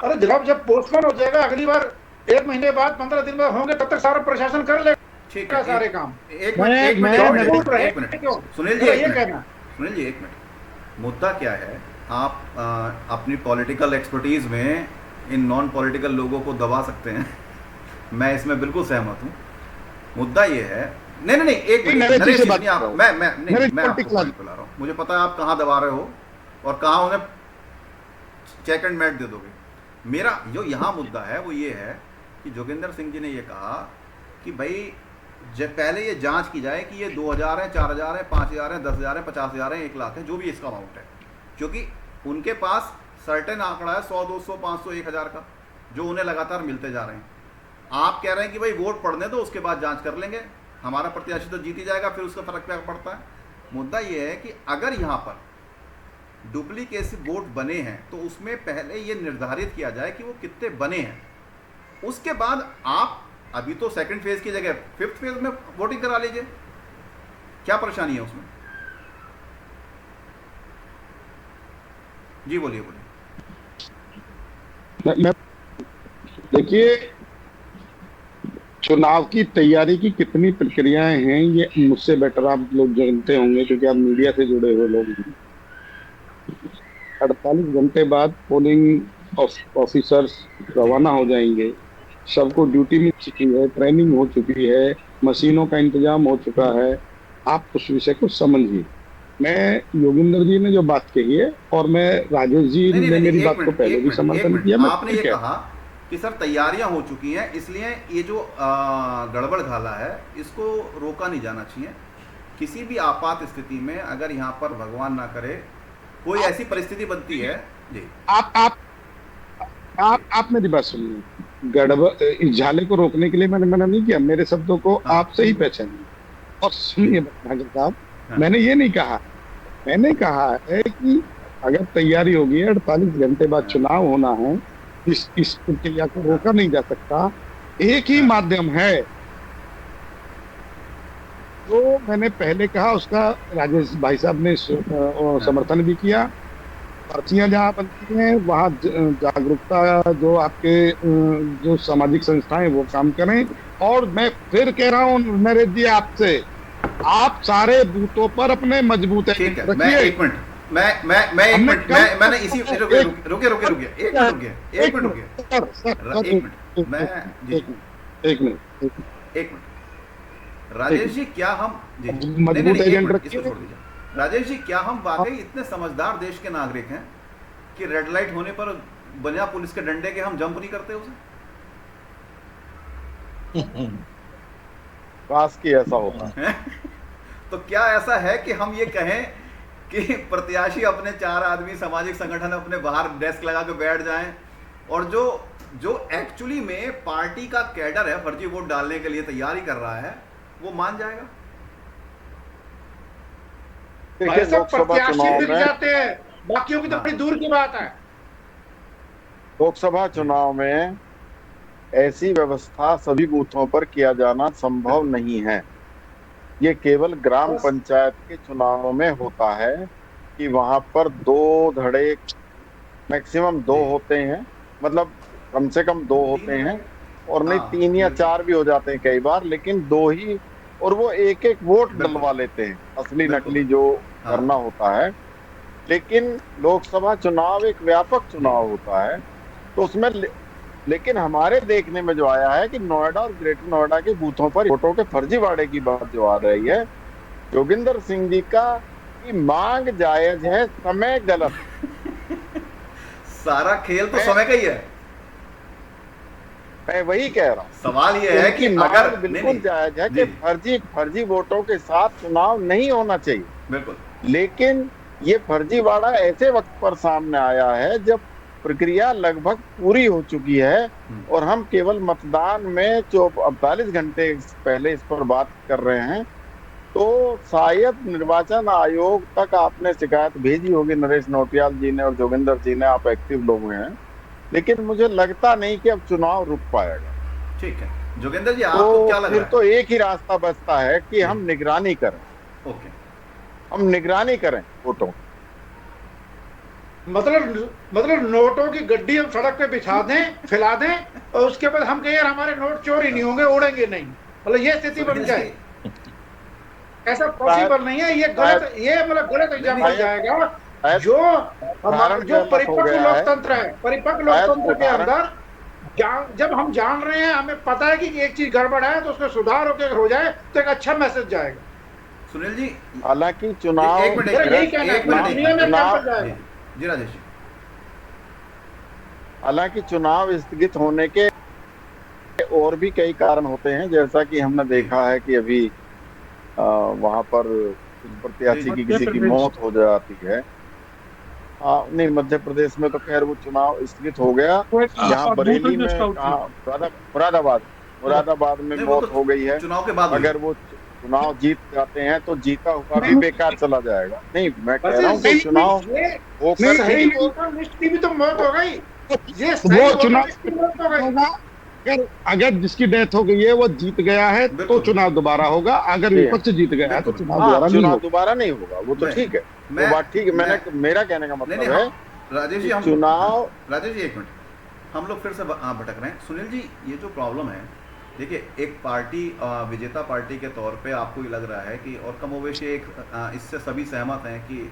अरे जब पोस्टपोन हो जाएगा, अगली बार 1 महीने बाद 15 दिन बाद होंगे, तब तक सारा प्रशासन कर ले। ठीक है, सारे काम। एक मैं- मिनट, एक मैं- मिनट, मैं- एक रहे मिनट, क्यों? सुनील जी, मेरा एक ये मिनट, कहना। सुनील जी, एक मिनट। मुद्दा क्या है, आप अपनी पॉलिटिकल एक्सपर्टीज में इन नॉन पॉलिटिकल लोगों को दबा सकते हैं, मैं इसमें बिल्कुल सहमत हूँ। मुद्दा ये है, नहीं नहीं नहीं, एक मिनट नरेश जी नरेश से जी, बात सुनिए कर आप, रहा हूँ। मैं नरेश आपको political पॉइंट पे ला रहा हूँ। मुझे पता है आप कहाँ दबा रहे हो और कहाँ उन्हें चेक एंड मैट दे दोगे। मेरा जो यहाँ मुद्दा है वो ये है कि जोगिंदर सिंह जी ने ये कहा कि भाई जब पहले ये जांच की जाए कि ये 2000 है, 4000 है, 5000 है, 10,000 है, 50,000 है, 1 लाख है, जो भी इसका अमाउंट है, क्योंकि उनके पास सर्टेन आंकड़ा है 100, 200, 500, 1000 का, जो उन्हें लगातार मिलते जा रहे हैं। आप कह रहे हैं कि भाई वोट पड़ने दो, उसके बाद जांच कर लेंगे, हमारा प्रत्याशी तो जीत ही जाएगा, फिर उसका फर्क क्या पड़ता है। मुद्दा ये है कि अगर यहाँ पर डुप्लीकेसी वोट बने हैं तो उसमें पहले ये निर्धारित किया जाए कि वो कितने बने हैं, उसके बाद आप अभी तो सेकंड फेज की जगह 5th फेज में वोटिंग करा लीजिए, क्या परेशानी है उसमें? जी बोलिए बोलिए। मैं देखिए, चुनाव की तैयारी की कितनी प्रक्रियाएं हैं ये मुझसे बेटर आप लोग जानते होंगे, क्योंकि आप मीडिया से जुड़े हुए लोग हैं। 48 घंटे बाद पोलिंग ऑफिसर्स रवाना हो जाएंगे, सबको ड्यूटी मिल चुकी है, ट्रेनिंग हो चुकी है, मशीनों का इंतजाम हो चुका है। आप उस विषय को समझिए। मैं योगिंदर जी ने जो बात कही है, और मैं राजेश जी नहीं, ने नहीं, मेरी एक बात को मिनट, पहले एक भी मिनट, समर्थन एक किया। मिनट। मैं आपने ये ठीक है। कहा कि सर तैयारियां हो चुकी हैं, इसलिए ये जो गड़बड़ घाला है इसको रोका नहीं जाना चाहिए। किसी भी आपात स्थिति में अगर यहाँ पर भगवान ना करे कोई ऐसी परिस्थिति बनती है जी, आप मेरी बात सुनिए। गड़बड़, इस झाले को रोकने के लिए मैंने मना नहीं किया, मेरे शब्दों को हाँ। आपसे ही पहचानिए। और सुनिए भाजपा साहब, हाँ। मैंने ये नहीं कहा, मैंने कहा है कि अगर तैयारी होगी, 48 घंटे बाद हाँ। चुनाव होना है, इस प्रक्रिया को रोका नहीं जा सकता। एक ही हाँ। माध्यम है, तो मैंने पहले कहा, उसका राजेश भाई साहब ने समर्थन भी किया। पर्चियां जहाँ बनती हैं वहाँ जागरूकता जो आपके जो सामाजिक संस्थाएं वो काम करें। और मैं फिर कह रहा हूँ नरेश जी आपसे, आप सारे बूथों पर अपने मजबूत ठीक है। मैं एक मिनट, मैं एक हमने मिनट, कल- मैंने इसी रुकिए रुकिए एक मिनट रुकिए, एक मिनट रुकिए, एक मिनट, मैं जी एक मिनट एक मिनट। राजेश जी क्या हम जी मजबूत नहीं, एक एजेंट मिनट, रखिए। इसको छोड़ दीजिए। राजेश जी क्या हम वाकई इतने समझदार देश के नागरिक हैं कि रेड लाइट होने पर बिना पुलिस के डंडे के हम जंप नहीं करते उसे? काश की ऐसा होता। हैं? तो क्या ऐसा है कि हम ये कहें कि प्रत्याशी अपने 4 आदमी सामाजिक संगठन अपने बाहर डेस्क लगा के बैठ जाएं, और जो एक्चुअली में पार्टी का कैडर है, फर्जी वोट डालने के लिए तैयारी कर रहा है, वो मान जाएगा? देखिए, भाई साहब, लोकसभा प्रत्याशी चुनाव बिक में जाते हैं, बाकियों की तो हाँ। बड़ी दूर की बात है। लोकसभा चुनाव में ऐसी व्यवस्था सभी बूथों पर किया जाना संभव नहीं है। ये केवल ग्राम पंचायत के चुनावों में होता है कि वहां पर 2 धड़े, मैक्सिमम 2 होते हैं, मतलब कम से कम 2 होते हैं, और नहीं हाँ, 3 या बिल्कुल। 4 भी हो जाते हैं कई बार, लेकिन 2 ही, और वो एक वोट बिल्कुल। डलवा लेते हैं, असली बिल्कुल। नकली जो हाँ। करना होता है। लेकिन लोकसभा चुनाव एक व्यापक चुनाव होता है, तो उसमें लेकिन हमारे देखने में जो आया है कि नोएडा और ग्रेटर नोएडा के बूथों पर वोटों के फर्जीवाड़े की बात जो आ रही है, जोगिंदर सिंह जी का कि मांग जायज है, समय गलत। सारा खेल तो समय का ही है। मैं वही कह रहा हूँ, सवाल ये है कि उनकी मांग अगर बिल्कुल जायज है जी। कि फर्जी वोटों के साथ चुनाव नहीं होना चाहिए, बिल्कुल लेकिन ये फर्जीवाड़ा ऐसे वक्त पर सामने आया है जब प्रक्रिया लगभग पूरी हो चुकी है, और हम केवल मतदान में जो 48 घंटे पहले इस पर बात कर रहे हैं। तो शायद निर्वाचन आयोग तक आपने शिकायत भेजी होगी, नरेश नौटियाल जी ने और जोगिंदर जी ने, आप एक्टिव लोग हैं, लेकिन मुझे लगता नहीं कि अब चुनाव रुक पाएगा। ठीक है। जोगिंदर जी आपको क्या लग फिर रहा तो एक ही रास्ता बचता है कि हम निगरानी करें, है? ओके, हम निगरानी करें वोटों। मतलब नोटों की गड्डी हम सड़क पे बिछा दें, फैला दें, और उसके बाद हम कहें यार हमारे नोट चोरी नहीं होंगे, उड़ेंगे नहीं। मतलब ये स्थिति बन सुनील जाए, जी, ऐसा पॉसिबल नहीं है। ये गलत, ये मतलब गलत एग्जाम्पल जाएगा। जो हमारा जो गलत हो परिपक्व गया है। लोकतंत्र है, परिपक्व लोकतंत्र के अंदर जब हम जान रहे हैं, हमें पता है कि एक चीज गड़बड़ है, तो उसमें सुधार हो जाए तो एक अच्छा मैसेज जाएगा। सुनील जी, हालांकि चुनाव एक मिनट, मेरा यही कहना है, एक मिनट, दुनिया में चुनाव- एग्जाम्पल जाएगा। जी राजेश जी, हालांकि चुनाव स्थगित होने के और भी कई कारण होते हैं, जैसा कि हमने देखा है कि अभी वहां पर कुछ प्रत्याशी की किसी की मौत हो जाती है। नहीं, मध्य प्रदेश में तो खैर वो चुनाव स्थगित हो गया। यहाँ बरेली में मुरादाबाद में नहीं, वो मौत तो हो गई है। चुनाव के बाद हुई। अगर वो चुनाव जीत जाते हैं तो जीता हुआ भी बेकार चला जाएगा। नहीं, मैं कह रहा हूँ कि चुनाव होकर सही भी वोटर लिस्ट की भी तो मौत हो गई। ये वो सही वोटर चुनाव लिस्ट की मौत हो गई। होगा। अगर जिसकी डेथ हो गई है वो जीत गया है तो बिल्कुल। चुनाव दोबारा होगा, अगर जी। विपक्ष जीत गया है तो बिल्कुल। चुनाव दोबारा नहीं चुनाव होगा। दोबारा नहीं होगा, वो तो मैं- ठीक है, मैं- वो बात ठीक है। मेरा कहने का नहीं मतलब नहीं, है राजेश जी, कि हम चुनाव राजेश जी एक मिनट, हम लोग फिर से भटक रहे हैं। सुनील जी, ये जो प्रॉब्लम है, देखिए, एक पार्टी विजेता पार्टी के तौर पे आपको ये लग रहा है कि, और कमोवेश एक इससे सभी सहमत हैं कि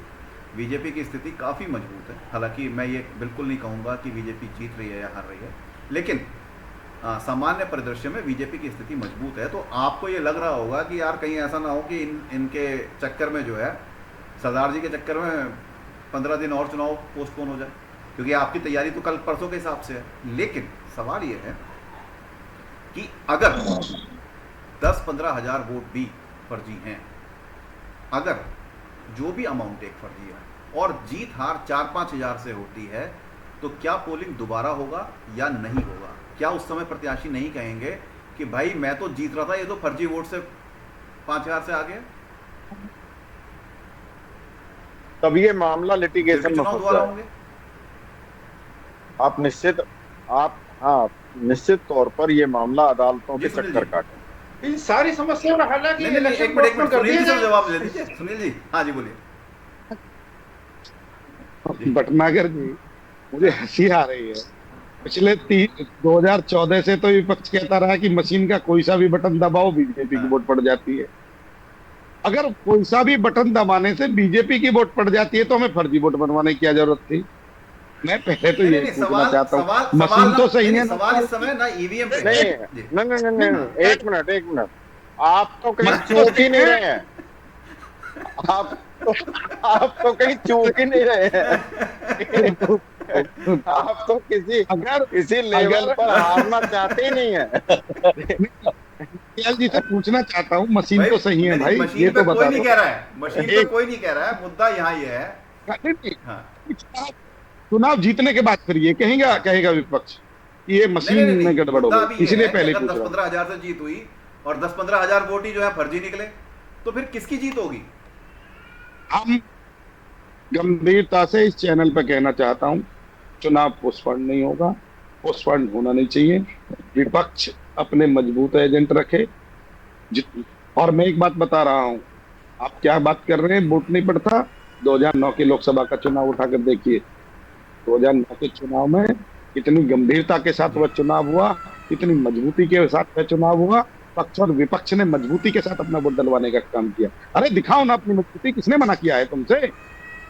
बीजेपी की स्थिति काफ़ी मजबूत है। हालांकि मैं ये बिल्कुल नहीं कहूँगा कि बीजेपी जीत रही है या हार रही है, लेकिन सामान्य परिदृश्य में बीजेपी की स्थिति मजबूत है। तो आपको ये लग रहा होगा कि यार कहीं ऐसा ना हो कि इनके चक्कर में जो है, सरदार जी के चक्कर में 15 दिन और चुनाव पोस्टपोन हो जाए, क्योंकि आपकी तैयारी तो कल परसों के हिसाब से है। लेकिन सवाल ये है कि अगर 10-15 हज़ार वोट भी फर्जी हैं, अगर जो भी अमाउंट एक फर्जी है और जीत हार 4-5 हज़ार से होती है, तो क्या पोलिंग दोबारा होगा या नहीं होगा? क्या उस समय प्रत्याशी नहीं कहेंगे कि भाई मैं तो जीत रहा था, ये तो फर्जी वोट से 5,000 से आ गया, तब ये मामला फिर लिटिगेशन भी में चुनाव फंस दोबारा जाए। होंगे? निश्चित तौर पर ये मामला अदालतों जी, के सुनील चक्कर जी। काटे। इन सारी समस्याओं का हल है कि नहीं नहीं, इलेक्शन एक मिनट, पोस्टपोन कर सुनील दिया जी से जाए। जवाब ले लीजिए। सुनील जी, हाँ जी, बोलिए। भटनागर जी, मुझे हंसी आ रही है। पिछले 2014 से तो विपक्ष कहता रहा कि मशीन का कोई सा भी बटन दबाओ बीजेपी की वोट पड़ जाती है। अगर कोई सा भी बटन दबाने से बीजेपी की वोट पड़ जाती है तो हमें फर्जी वोट बनवाने की क्या जरूरत थी? मैं पहले तो नहीं ये नहीं, पूछना सवाल चाहता हूँ, सवाल मशीन तो सही है, सवाल इस समय ना ईवीएम पे नहीं है। जी। नहीं, एक मिनट, आप तो कहीं चूक ही नहीं रहे हैं। आप तो कहीं चूक ही नहीं रहे हैं। आप तो किसी लेवल पर हारना चाहते ही नहीं है। जी से पूछना चाहता हूँ, मशीन भाई, तो सही है नहीं, भाई, मशीन ये पे तो कोई बता नहीं दो। कह रहा है, मशीन पे कोई नहीं कह रहा है, मुद्दा यहाँ ये है। नहीं, हाँ। चुनाव जीतने के बाद फिर ये कहेगा विपक्ष कि ये मशीन में गड़बड़ हो मुद्दा अभी गई, ये इसलिए है कि पहले अगर पूछ रहा हूं। 10-15 हज़ार से जीत हुई और 10-15 हज़ार वोट ही जो है फर्जी निकले, तो फिर किसकी जीत होगी? हम गंभीरता से इस चैनल पर कहना चाहता हूं, चुनाव पोस्टपोन नहीं होगा, पोस्टपोन होना नहीं चाहिए। विपक्ष अपने मजबूत एजेंट रखे। और मैं एक बात बता रहा हूं, आप क्या बात कर रहे हैं, वोट नहीं पड़ता। 2009 के लोकसभा का चुनाव उठाकर देखिए, 2009 के चुनाव में कितनी गंभीरता के साथ वह चुनाव हुआ, कितनी मजबूती के साथ वह चुनाव हुआ। पक्ष और विपक्ष ने मजबूती के साथ अपना वोट डलवाने का काम किया। अरे दिखाओ ना अपनी मजबूती, किसने मना किया है तुमसे?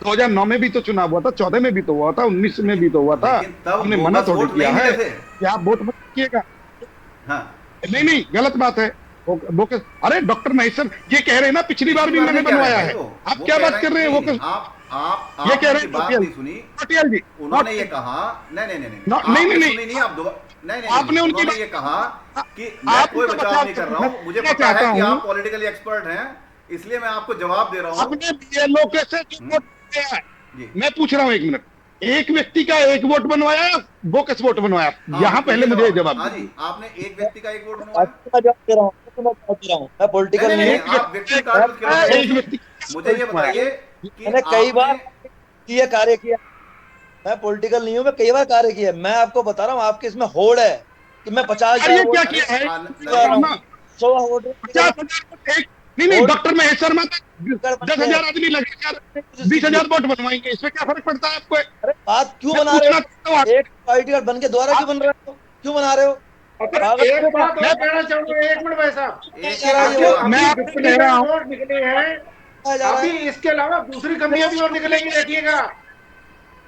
2009 में भी तो चुनाव हुआ था, 14 में भी तो हुआ था, 19 में भी तो हुआ था। लेकिन तब हमने वो मना बस थोड़ी वोट किया नहीं है मिले थे। कि आप वोट मत कीजिएगा। हाँ, नहीं, गलत बात है। अरे डॉक्टर महेश्वर ये कह रहे हैं ना, पिछली बार भी मैंने बनवाया है। आप क्या बात कर रहे हैं? वो आप ये कह रहे की हैं बात नहीं सुनी। पटियाल जी, उन्होंने ये कहा, नहीं, नहीं, आप नहीं, आपने उनकी उन्होंने ये कहा कि मैं कोई बचाव नहीं कर रहा हूँ, मुझे पता है कि आप पॉलिटिकली एक्सपर्ट हैं, इसलिए मैं आपको जवाब दे रहा हूँ। आपने बीएलओ कैसे वोट दिया है? जी। मैं पूछ रहा हूँ, एक मिनट, एक व्यक्ति का एक वोट बनवाया, वो किस वोट बनवाया? हाँ, यहाँ पहले मुझे जवाब हाँ दीजिए। जी, आपने एक व्यक्ति का एक वोट बनवाया। मैं जवाब दे रहा हूँ, मैं पॉलिटिकल नहीं, नहीं नहीं, आप व्यक्ति कार्ड यूज एक व्यक्ति मुझे ये बताइए कि मैंने कई बार आपने- ये कार्य किया। मैं पॉलिटिकल नहीं हूँ, मैं कई बार कार्य किया। मैं आपको बता रहा हूँ, आपके इसमें होड़ है कि मैं 50 अरे ये हजार क्या वोट किया है? नहीं, 100 वोट 50,000 वोट एक नहीं, डॉक्टर महेश शर्मा 10,000 आदमी लगे, 20,000 वोट बनवाएंगे, इसमें क्या फर्क पड़ता है आपको? अरे बात क्यों मैं बना रहे पूछना चाहता हूँ हो? एक पॉलिटिकल बन के द्वारा क्यों बन रहे हो? क्यों बना रहे हो? एक बात और कहना चाहूंगा, 1 मिनट भाई साहब। मैं आपको कह रहा हूँ, रिपोर्ट निकले हैं, अभी इसके अलावा दूसरी कंपनियां भी और निकलेंगी, देखिएगा।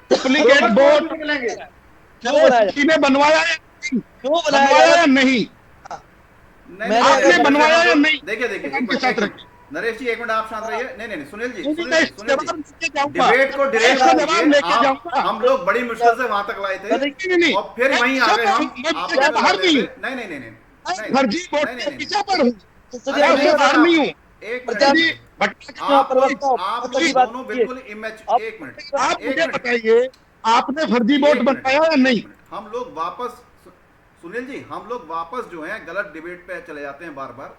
डुप्लीकेट बोर्ड भी निकलेंगे। किसने बनवाया है? क्यों बनवाया या नहीं? नहीं, आपने बनवाया या नहीं? देखिए देखिए, एक के साथ मिनट, नरेश जी 1 मिनट आप शांत रहिए। नहीं नहीं सुनील जी, मैं इसका जवाब लेके जाऊंगा। डिबेट को डिरेल इसका कर जवाब लेके दीजिए। जाऊंगा। हम लोग बड़ी मुश्किल से वहां तक लाए थे नहीं, और फिर वहीं आ गए हम। मैं आप क्या बाहर नहीं हूँ। नहीं नहीं नहीं नहीं फर्जी वोट नहीं, के नहीं, पीछे पर हूँ, अरे मैं नहीं, उससे बाहर नहीं हूँ। एक फर्जी मिनट, भटका आप बात दोनों कीजिए। बिल्कुल इमेज। एक मिनट, आप एक मुझे मिनट, बताइए, आपने फर्जी वोट एक मिनट, बनवाया या नहीं? एक मिनट। हम लोग वापस, सुनील जी, हम लोग वापस जो है गलत डिबेट पे चले जाते हैं बार बार।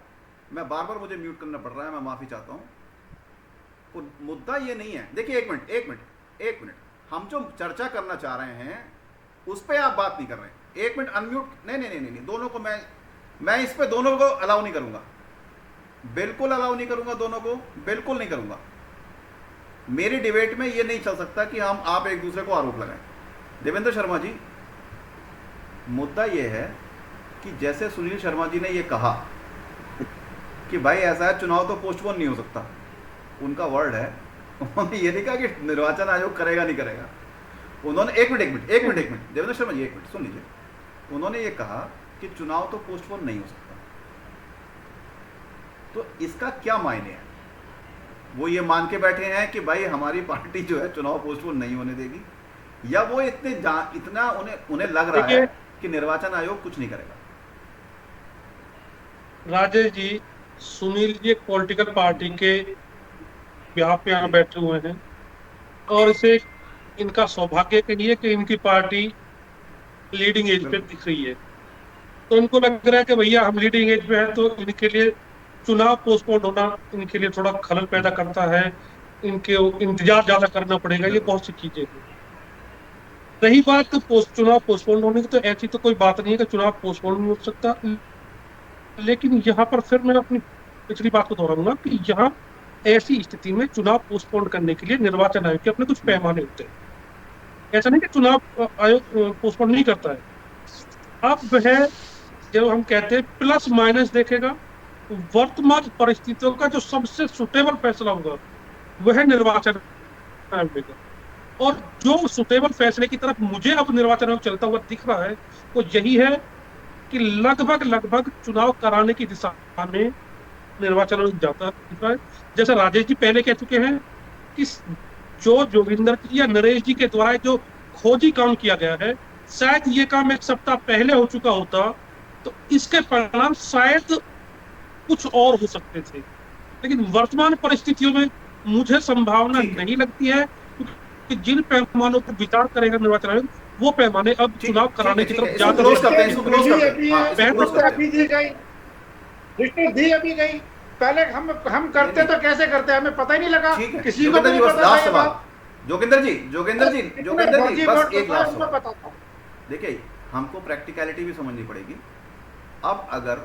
मैं बार बार, मुझे म्यूट करना पड़ रहा है, मैं माफी चाहता हूँ। मुद्दा ये नहीं है। देखिए एक मिनट, एक मिनट, एक मिनट, हम जो चर्चा करना चाह रहे हैं उस पर आप बात नहीं कर रहे हैं। एक मिनट अनम्यूट। नहीं नहीं नहीं नहीं, दोनों को मैं इस पे दोनों को अलाउ नहीं करूंगा, बिल्कुल अलाउ नहीं करूंगा, दोनों को बिल्कुल नहीं करूंगा। मेरी डिबेट में ये नहीं चल सकता कि आप एक दूसरे को आरोप लगाएं। देवेंद्र शर्मा जी, मुद्दा ये है कि जैसे सुनील शर्मा जी ने ये कहा कि भाई ऐसा है, चुनाव तो पोस्टपोन नहीं हो सकता, उनका वर्ड है। उन्होंने ये नहीं कहा कि निर्वाचन आयोग करेगा नहीं करेगा। उन्होंने एक मिनट देवेंद्र शर्मा जी, एक मिनट सुन लीजिए। उन्होंने ये कहा कि चुनाव तो पोस्टपोन नहीं हो सकता। तो इसका क्या मायने है? वो ये मान के बैठे हैं कि भाई हमारी पार्टी जो है चुनाव पोस्टपोन नहीं होने देगी, या वो इतना उन्हें लग रहा है कि निर्वाचन आयोग कुछ नहीं करेगा? राजेश जी, सुनील जी एक पॉलिटिकल पार्टी के यहाँ पे यहाँ बैठे हुए हैं, और इसे इनका सौभाग्य कहिए कि इनकी पार्टी लीडिंग एज पे दिख रही है। तो इनको लग रहा है कि भैया हम लीडिंग एज पे हैं, तो इनके लिए चुनाव पोस्टपोन होना इनके लिए थोड़ा खलल पैदा करता है, इनके इंतजार ज्यादा करना पड़ेगा, ये बहुत सी चीजें हैं। रही बात चुनाव पोस्टपोन होने की, तो ऐसी तो कोई बात नहीं है कि चुनाव पोस्टपोन नहीं हो सकता। लेकिन यहाँ पर फिर मैं अपनी पिछली बात को दोहराऊंगा कि यहाँ ऐसी स्थिति में चुनाव पोस्टपोन करने के लिए निर्वाचन आयोग के अपने कुछ पैमाने होते हैं। ऐसा नहीं कि चुनाव आयोग पोस्टपोन नहीं करता है। अब वह जब हम कहते हैं प्लस माइनस देखेगा, वर्तमान परिस्थितियों का जो सबसे सुटेबल फैसला होगा वह निर्वाचन आयोग लेगा। और जो सुटेबल फैसले की तरफ मुझे अब निर्वाचन आयोग चलता हुआ दिख रहा है वो यही है कि लगभग चुनाव कराने की दिशा में निर्वाचन आयोग जाता दिख रहा है। जैसे राजेश जी पहले कह चुके हैं कि जो जोगिंदर जी या नरेश जी के द्वारा जो खोजी काम किया गया है, शायद ये काम 1 सप्ताह पहले हो चुका होता तो इसके परिणाम शायद कुछ और हो सकते थे। लेकिन वर्तमान परिस्थितियों में मुझे संभावना नहीं लगती है कि जिन पैमानों पर विचार करेगा निर्वाचन आयोग, वो पैमाने अब चुनाव कराने की तरफ ज्यादा दी अभी गई। पहले हम करते तो कैसे करते, हमें पता ही नहीं लगा, किसी को नहीं पता। जोगिंदर जी बस एक लास्ट सवाल। देखिए, हमको प्रैक्टिकलिटी भी समझनी पड़ेगी। अब अगर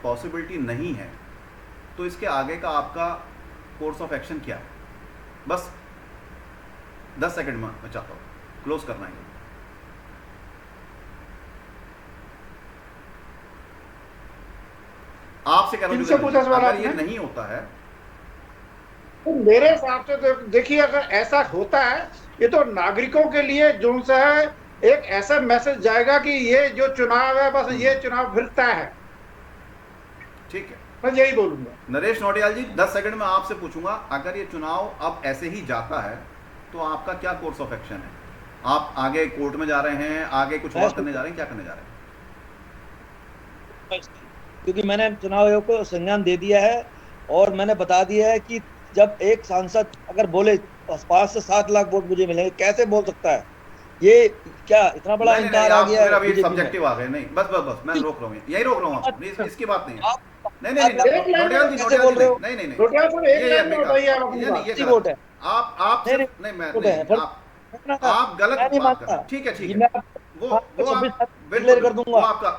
पॉसिबिलिटी नहीं है तो इसके आगे का आपका कोर्स ऑफ एक्शन क्या है? बस 10 सेकंड में मैं चाहता हूं, क्लोज करना है। आपसे कह रहा हूं, अगर ये नहीं होता है तो मेरे हिसाब से देखिए, अगर ऐसा होता है ये तो नागरिकों के लिए जो सा है एक ऐसा मैसेज जाएगा कि ये जो चुनाव है बस ये चुनाव फिरता है। ठीक है, मैं यही बोलूंगा। नरेश नौटियाल जी 10 सेकंड में आपसे पूछूंगा, अगर ये चुनाव अब ऐसे ही जाता है तो आपका क्या कोर्स ऑफ एक्शन है? आप आगे कोर्ट में जा रहे हैं, आगे कुछ और करने जा रहे हैं, क्या करने जा रहे हैं? क्योंकि मैंने चुनाव आयोग को संज्ञान दे दिया है और मैंने बता दिया है कि जब एक सांसद अगर बोले 5 से 7 लाख वोट मुझे मिलेंगे, कैसे बोल सकता है? ये क्या इतना बड़ा इनकार आ गया है? अभी सब्जेक्टिव आ गए। नहीं, बस मैं रोक रहा हूँ, यही रोक रहा हूँ, इसकी बात नहीं है। नहीं, नौटियाल जी आप गलत बात कर। ठीक है, वो आपका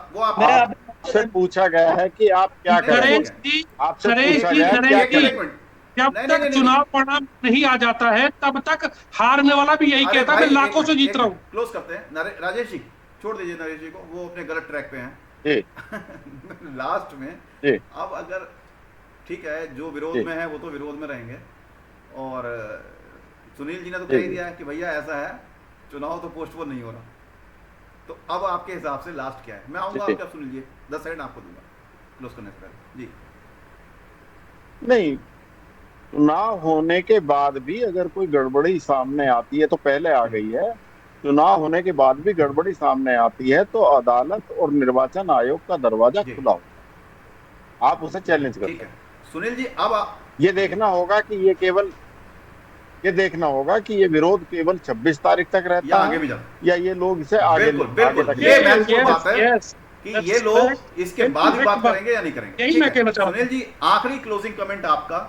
आपसे पूछा गया है कि आप क्या करेंगे। आपसे पूछा गया है क्या करेंगे। जब तक चुनाव परिणाम नहीं आ जाता है तब तक हारने वाला भी यही कहता है मैं लाखों से जीत रहा हूँ। क्लोज करते हैं। राजेश जी छोड़ दीजिए नरेश जी को, वो अपने गलत ट्रैक पे हैं जी लास्ट में। जी अब अगर ठीक है, जो विरोध जी में है वो तो विरोध में रहेंगे, और सुनील जी ने तो जी कह ही दिया है कि भैया ऐसा है, चुनाव तो पोस्टपोन नहीं हो रहा। तो अब आपके हिसाब से लास्ट क्या है? मैं आऊंगा जी। आपका, सुन लीजिए, 10 सेकंड आपको दूंगा क्लोज करने से पहले जी। नहीं, चुनाव होने के बाद भी अगर कोई गड़बड़ी सामने आती है, तो पहले आ गई है, चुनाव होने के बाद भी गड़बड़ी सामने आती है तो अदालत और निर्वाचन आयोग का दरवाजा जी खुला होता है, आप उसे चैलेंज कर ठीक सकते है हैं। सुनील जी, अब ये देखना होगा कि ये देखना होगा कि ये विरोध केवल 26 तारीख तक या रहता आगे है भी जाओ, या ये लोग इसे आगे बिल्कुल आगे बिल्कुल, तक ये ले जाएंगे। महत्वपूर्ण बात है यस कि That's ये लोग correct. इसके बाद ही बात Correct बात. करेंगे या नहीं करेंगे। यही ठीक मैं है, कहना चाहता सुनील जी आखिरी क्लोजिंग कमेंट आपका,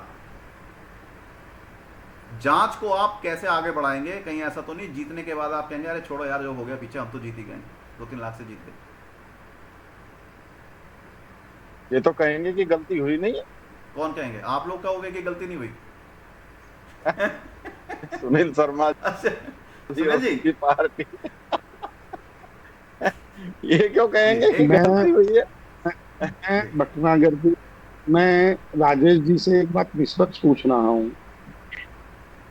जांच को आप कैसे आगे बढ़ाएंगे? कहीं ऐसा तो नहीं जीतने के बाद आप कहेंगे अरे छोड़ो यार, जो हो गया पीछे, हम तो जीत ही गए, 2-3 लाख से जीत गए। ये तो कहेंगे कि गलती हुई नहीं है। कौन कहेंगे? आप लोग कहोगे कि गलती नहीं हुई? सुनील शर्मा अच्छा सुनील जी, की पार्टी ये क्यों कहेंगे कि मैं- गलती हुई है? मैं भटनागर जी, मैं राजेश जी से एक बात निष्पक्ष पूछ रहा हूँ।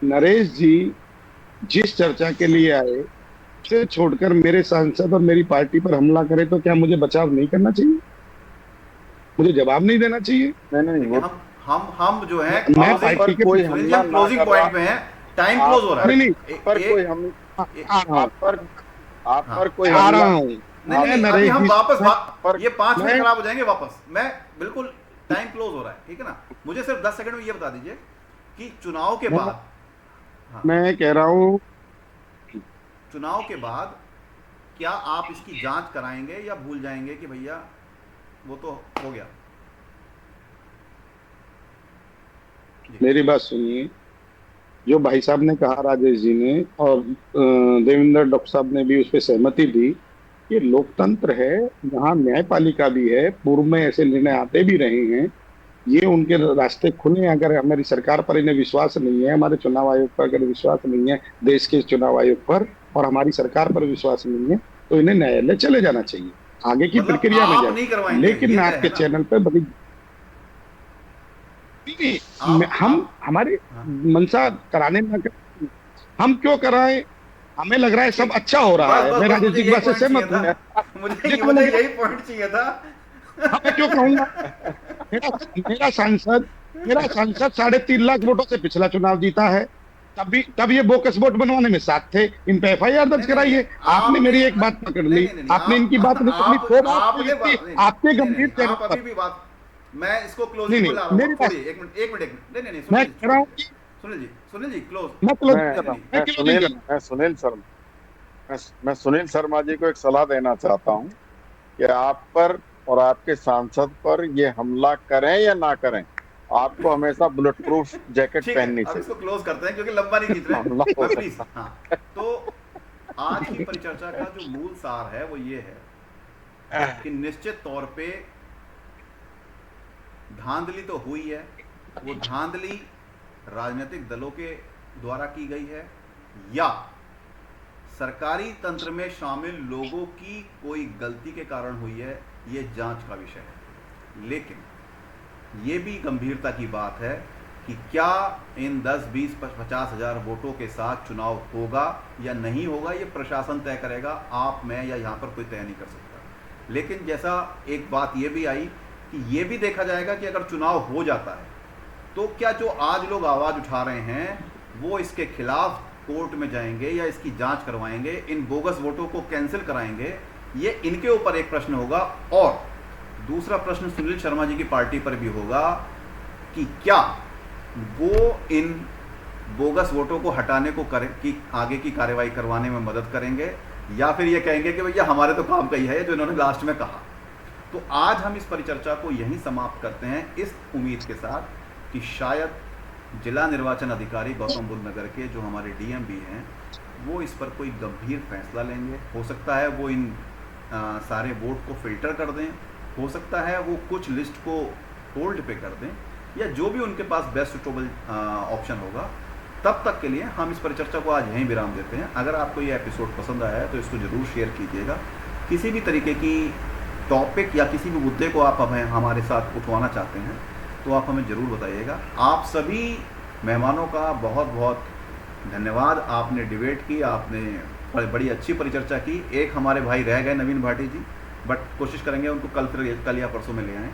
नरेश जी जिस चर्चा के लिए आए उसे छोड़कर मेरे सांसद और मेरी पार्टी पर हमला करे तो क्या मुझे बचाव नहीं करना चाहिए? मुझे जवाब नहीं देना चाहिए? नहीं देखिए, वो हम जो है मैं closing- पार्टी के कोई सुनील जी, हमला हम ना क्लोजिंग कर पॉइंट रहा- पे हैं, टाइम क्लोज हो रहा है। नहीं पर ए- कोई हम आप पर हाँ। कोई आ हमला रहा हूँ। नहीं नहीं, मैं अभी नरेश हम जी वापस पर- ये 5 मिनट मैं- खराब हो जाएंगे वापस। मैं बिल्कुल, टाइम क्लोज हो रहा है, ठीक है ना? मुझे सिर्फ 10 सेकंड में ये बता दीजिए कि चुनाव के मैं- बाद, हाँ, मैं कह रहा हूँ चुनाव के बाद क्या आप इसकी जांच कराएंगे या भूल जाएंगे कि भैया वो तो हो गया? मेरी बात सुनिए, जो भाई साहब ने कहा राजेश जी ने और देवेंद्र डॉक्टर साहब ने भी उस पर सहमति दी, ये लोकतंत्र है, यहाँ न्यायपालिका भी है, पूर्व में ऐसे निर्णय आते भी रहे हैं, ये उनके रास्ते खुले हैं। अगर हमारी सरकार पर इन्हें विश्वास नहीं है, हमारे चुनाव आयोग पर अगर विश्वास नहीं है, देश के चुनाव आयोग पर और हमारी सरकार पर विश्वास नहीं है, तो इन्हें न्यायालय चले जाना चाहिए, आगे की मतलब प्रक्रिया में आप जाए। नहीं करवाएंगे, लेकिन ये मैं तय आपके है ना? चैनल पर बड़ी नहीं, हम हमारी हाँ। मंशा कराने ना कर, हम क्यों कराएं? हमें लग रहा है सब अच्छा हो रहा है। मैं राजेश जी की बात से सहमत हूँ। मुझे यही पॉइंट चाहिए था। हाँ, मैं क्यों कहूंगा? मेरा सांसद 3.5 लाख वोटों से पिछला चुनाव जीता है, तब ये बोकस वोट बनवाने में साथ थे। इन पे FIR दर्ज कराइए। आपने मेरी एक बात पकड़ ली, आपने इनकी बात नहीं पकड़ी, दो बात आपने पकड़ी, बात- आपके गंभीर आप चैनल अभी पर। भी बात, मैं इसको क्लोज नहीं, नहीं ला रहा हूँ। मेरी बात- छोड़िए, एक मिनट, नहीं, मैं कह रहा हूँ कि सुनील जी क्लोज। मैं क्लोज मैं- कर रहा हूँ, मैं मैं क्लोज नहीं कर रहा हूँ। मैं सुनील शर्मा जी को एक सलाह देना चाहता हूं कि आप पर और आपके सांसद पर ये हमला करें या ना करें, आपको हमेशा बुलेट प्रूफ जैकेट ठीक है, पहननी अब चाहिए। इसको क्लोज करते हैं क्योंकि लंबा नहीं खींच हमला रहे हो हैं, प्लीज। हाँ, तो आज की परिचर्चा का जो मूल सार है वो ये है कि निश्चित तौर पे धांधली तो हुई है, वो धांधली राजनीतिक दलों के द्वारा की गई है या सरकारी तंत्र में शामिल लोगों की कोई गलती के कारण हुई है, ये जांच का विषय है। लेकिन ये भी गंभीरता की बात है कि क्या इन 10, 20, 50 हजार वोटों के साथ चुनाव होगा या नहीं होगा, ये प्रशासन तय करेगा। आप, मैं या यहाँ पर कोई तय नहीं कर सकता। लेकिन जैसा एक बात ये भी आई कि ये भी देखा जाएगा कि अगर चुनाव हो जाता है तो क्या जो आज लोग आवाज़ उठा रहे हैं वो इसके खिलाफ कोर्ट में जाएंगे या इसकी जांच करवाएंगे, इन बोगस वोटों को कैंसिल कराएंगे, ये इनके ऊपर एक प्रश्न होगा। और दूसरा प्रश्न सुनील शर्मा जी की पार्टी पर भी होगा कि क्या वो इन बोगस वोटों को हटाने को की आगे की कार्रवाई करवाने में मदद करेंगे या फिर ये कहेंगे कि भैया हमारे तो काम का ही है जो इन्होंने लास्ट में कहा। तो आज हम इस परिचर्चा को यहीं समाप्त करते हैं इस उम्मीद के साथ कि शायद जिला निर्वाचन अधिकारी गौतम बुद्ध नगर के जो हमारे DM भी हैं वो इस पर कोई गंभीर फैसला लेंगे। हो सकता है वो इन सारे वोट को फिल्टर कर दें, हो सकता है वो कुछ लिस्ट को होल्ड पे कर दें, या जो भी उनके पास बेस्ट सुटेबल ऑप्शन होगा। तब तक के लिए हम इस परिचर्चा को आज यहीं विराम देते हैं। अगर आपको ये एपिसोड पसंद आया है तो इसको ज़रूर शेयर कीजिएगा। किसी भी तरीके की टॉपिक या किसी भी मुद्दे को आप हमें हमारे साथ उठवाना चाहते हैं तो आप हमें ज़रूर बताइएगा। आप सभी मेहमानों का बहुत बहुत धन्यवाद। आपने डिबेट की, आपने बड़ी अच्छी परिचर्चा की। एक हमारे भाई रह गए नवीन भाटी जी, बट कोशिश करेंगे उनको कल या परसों में ले आएँ।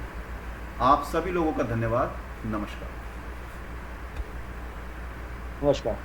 आप सभी लोगों का धन्यवाद। नमस्कार। नमस्कार।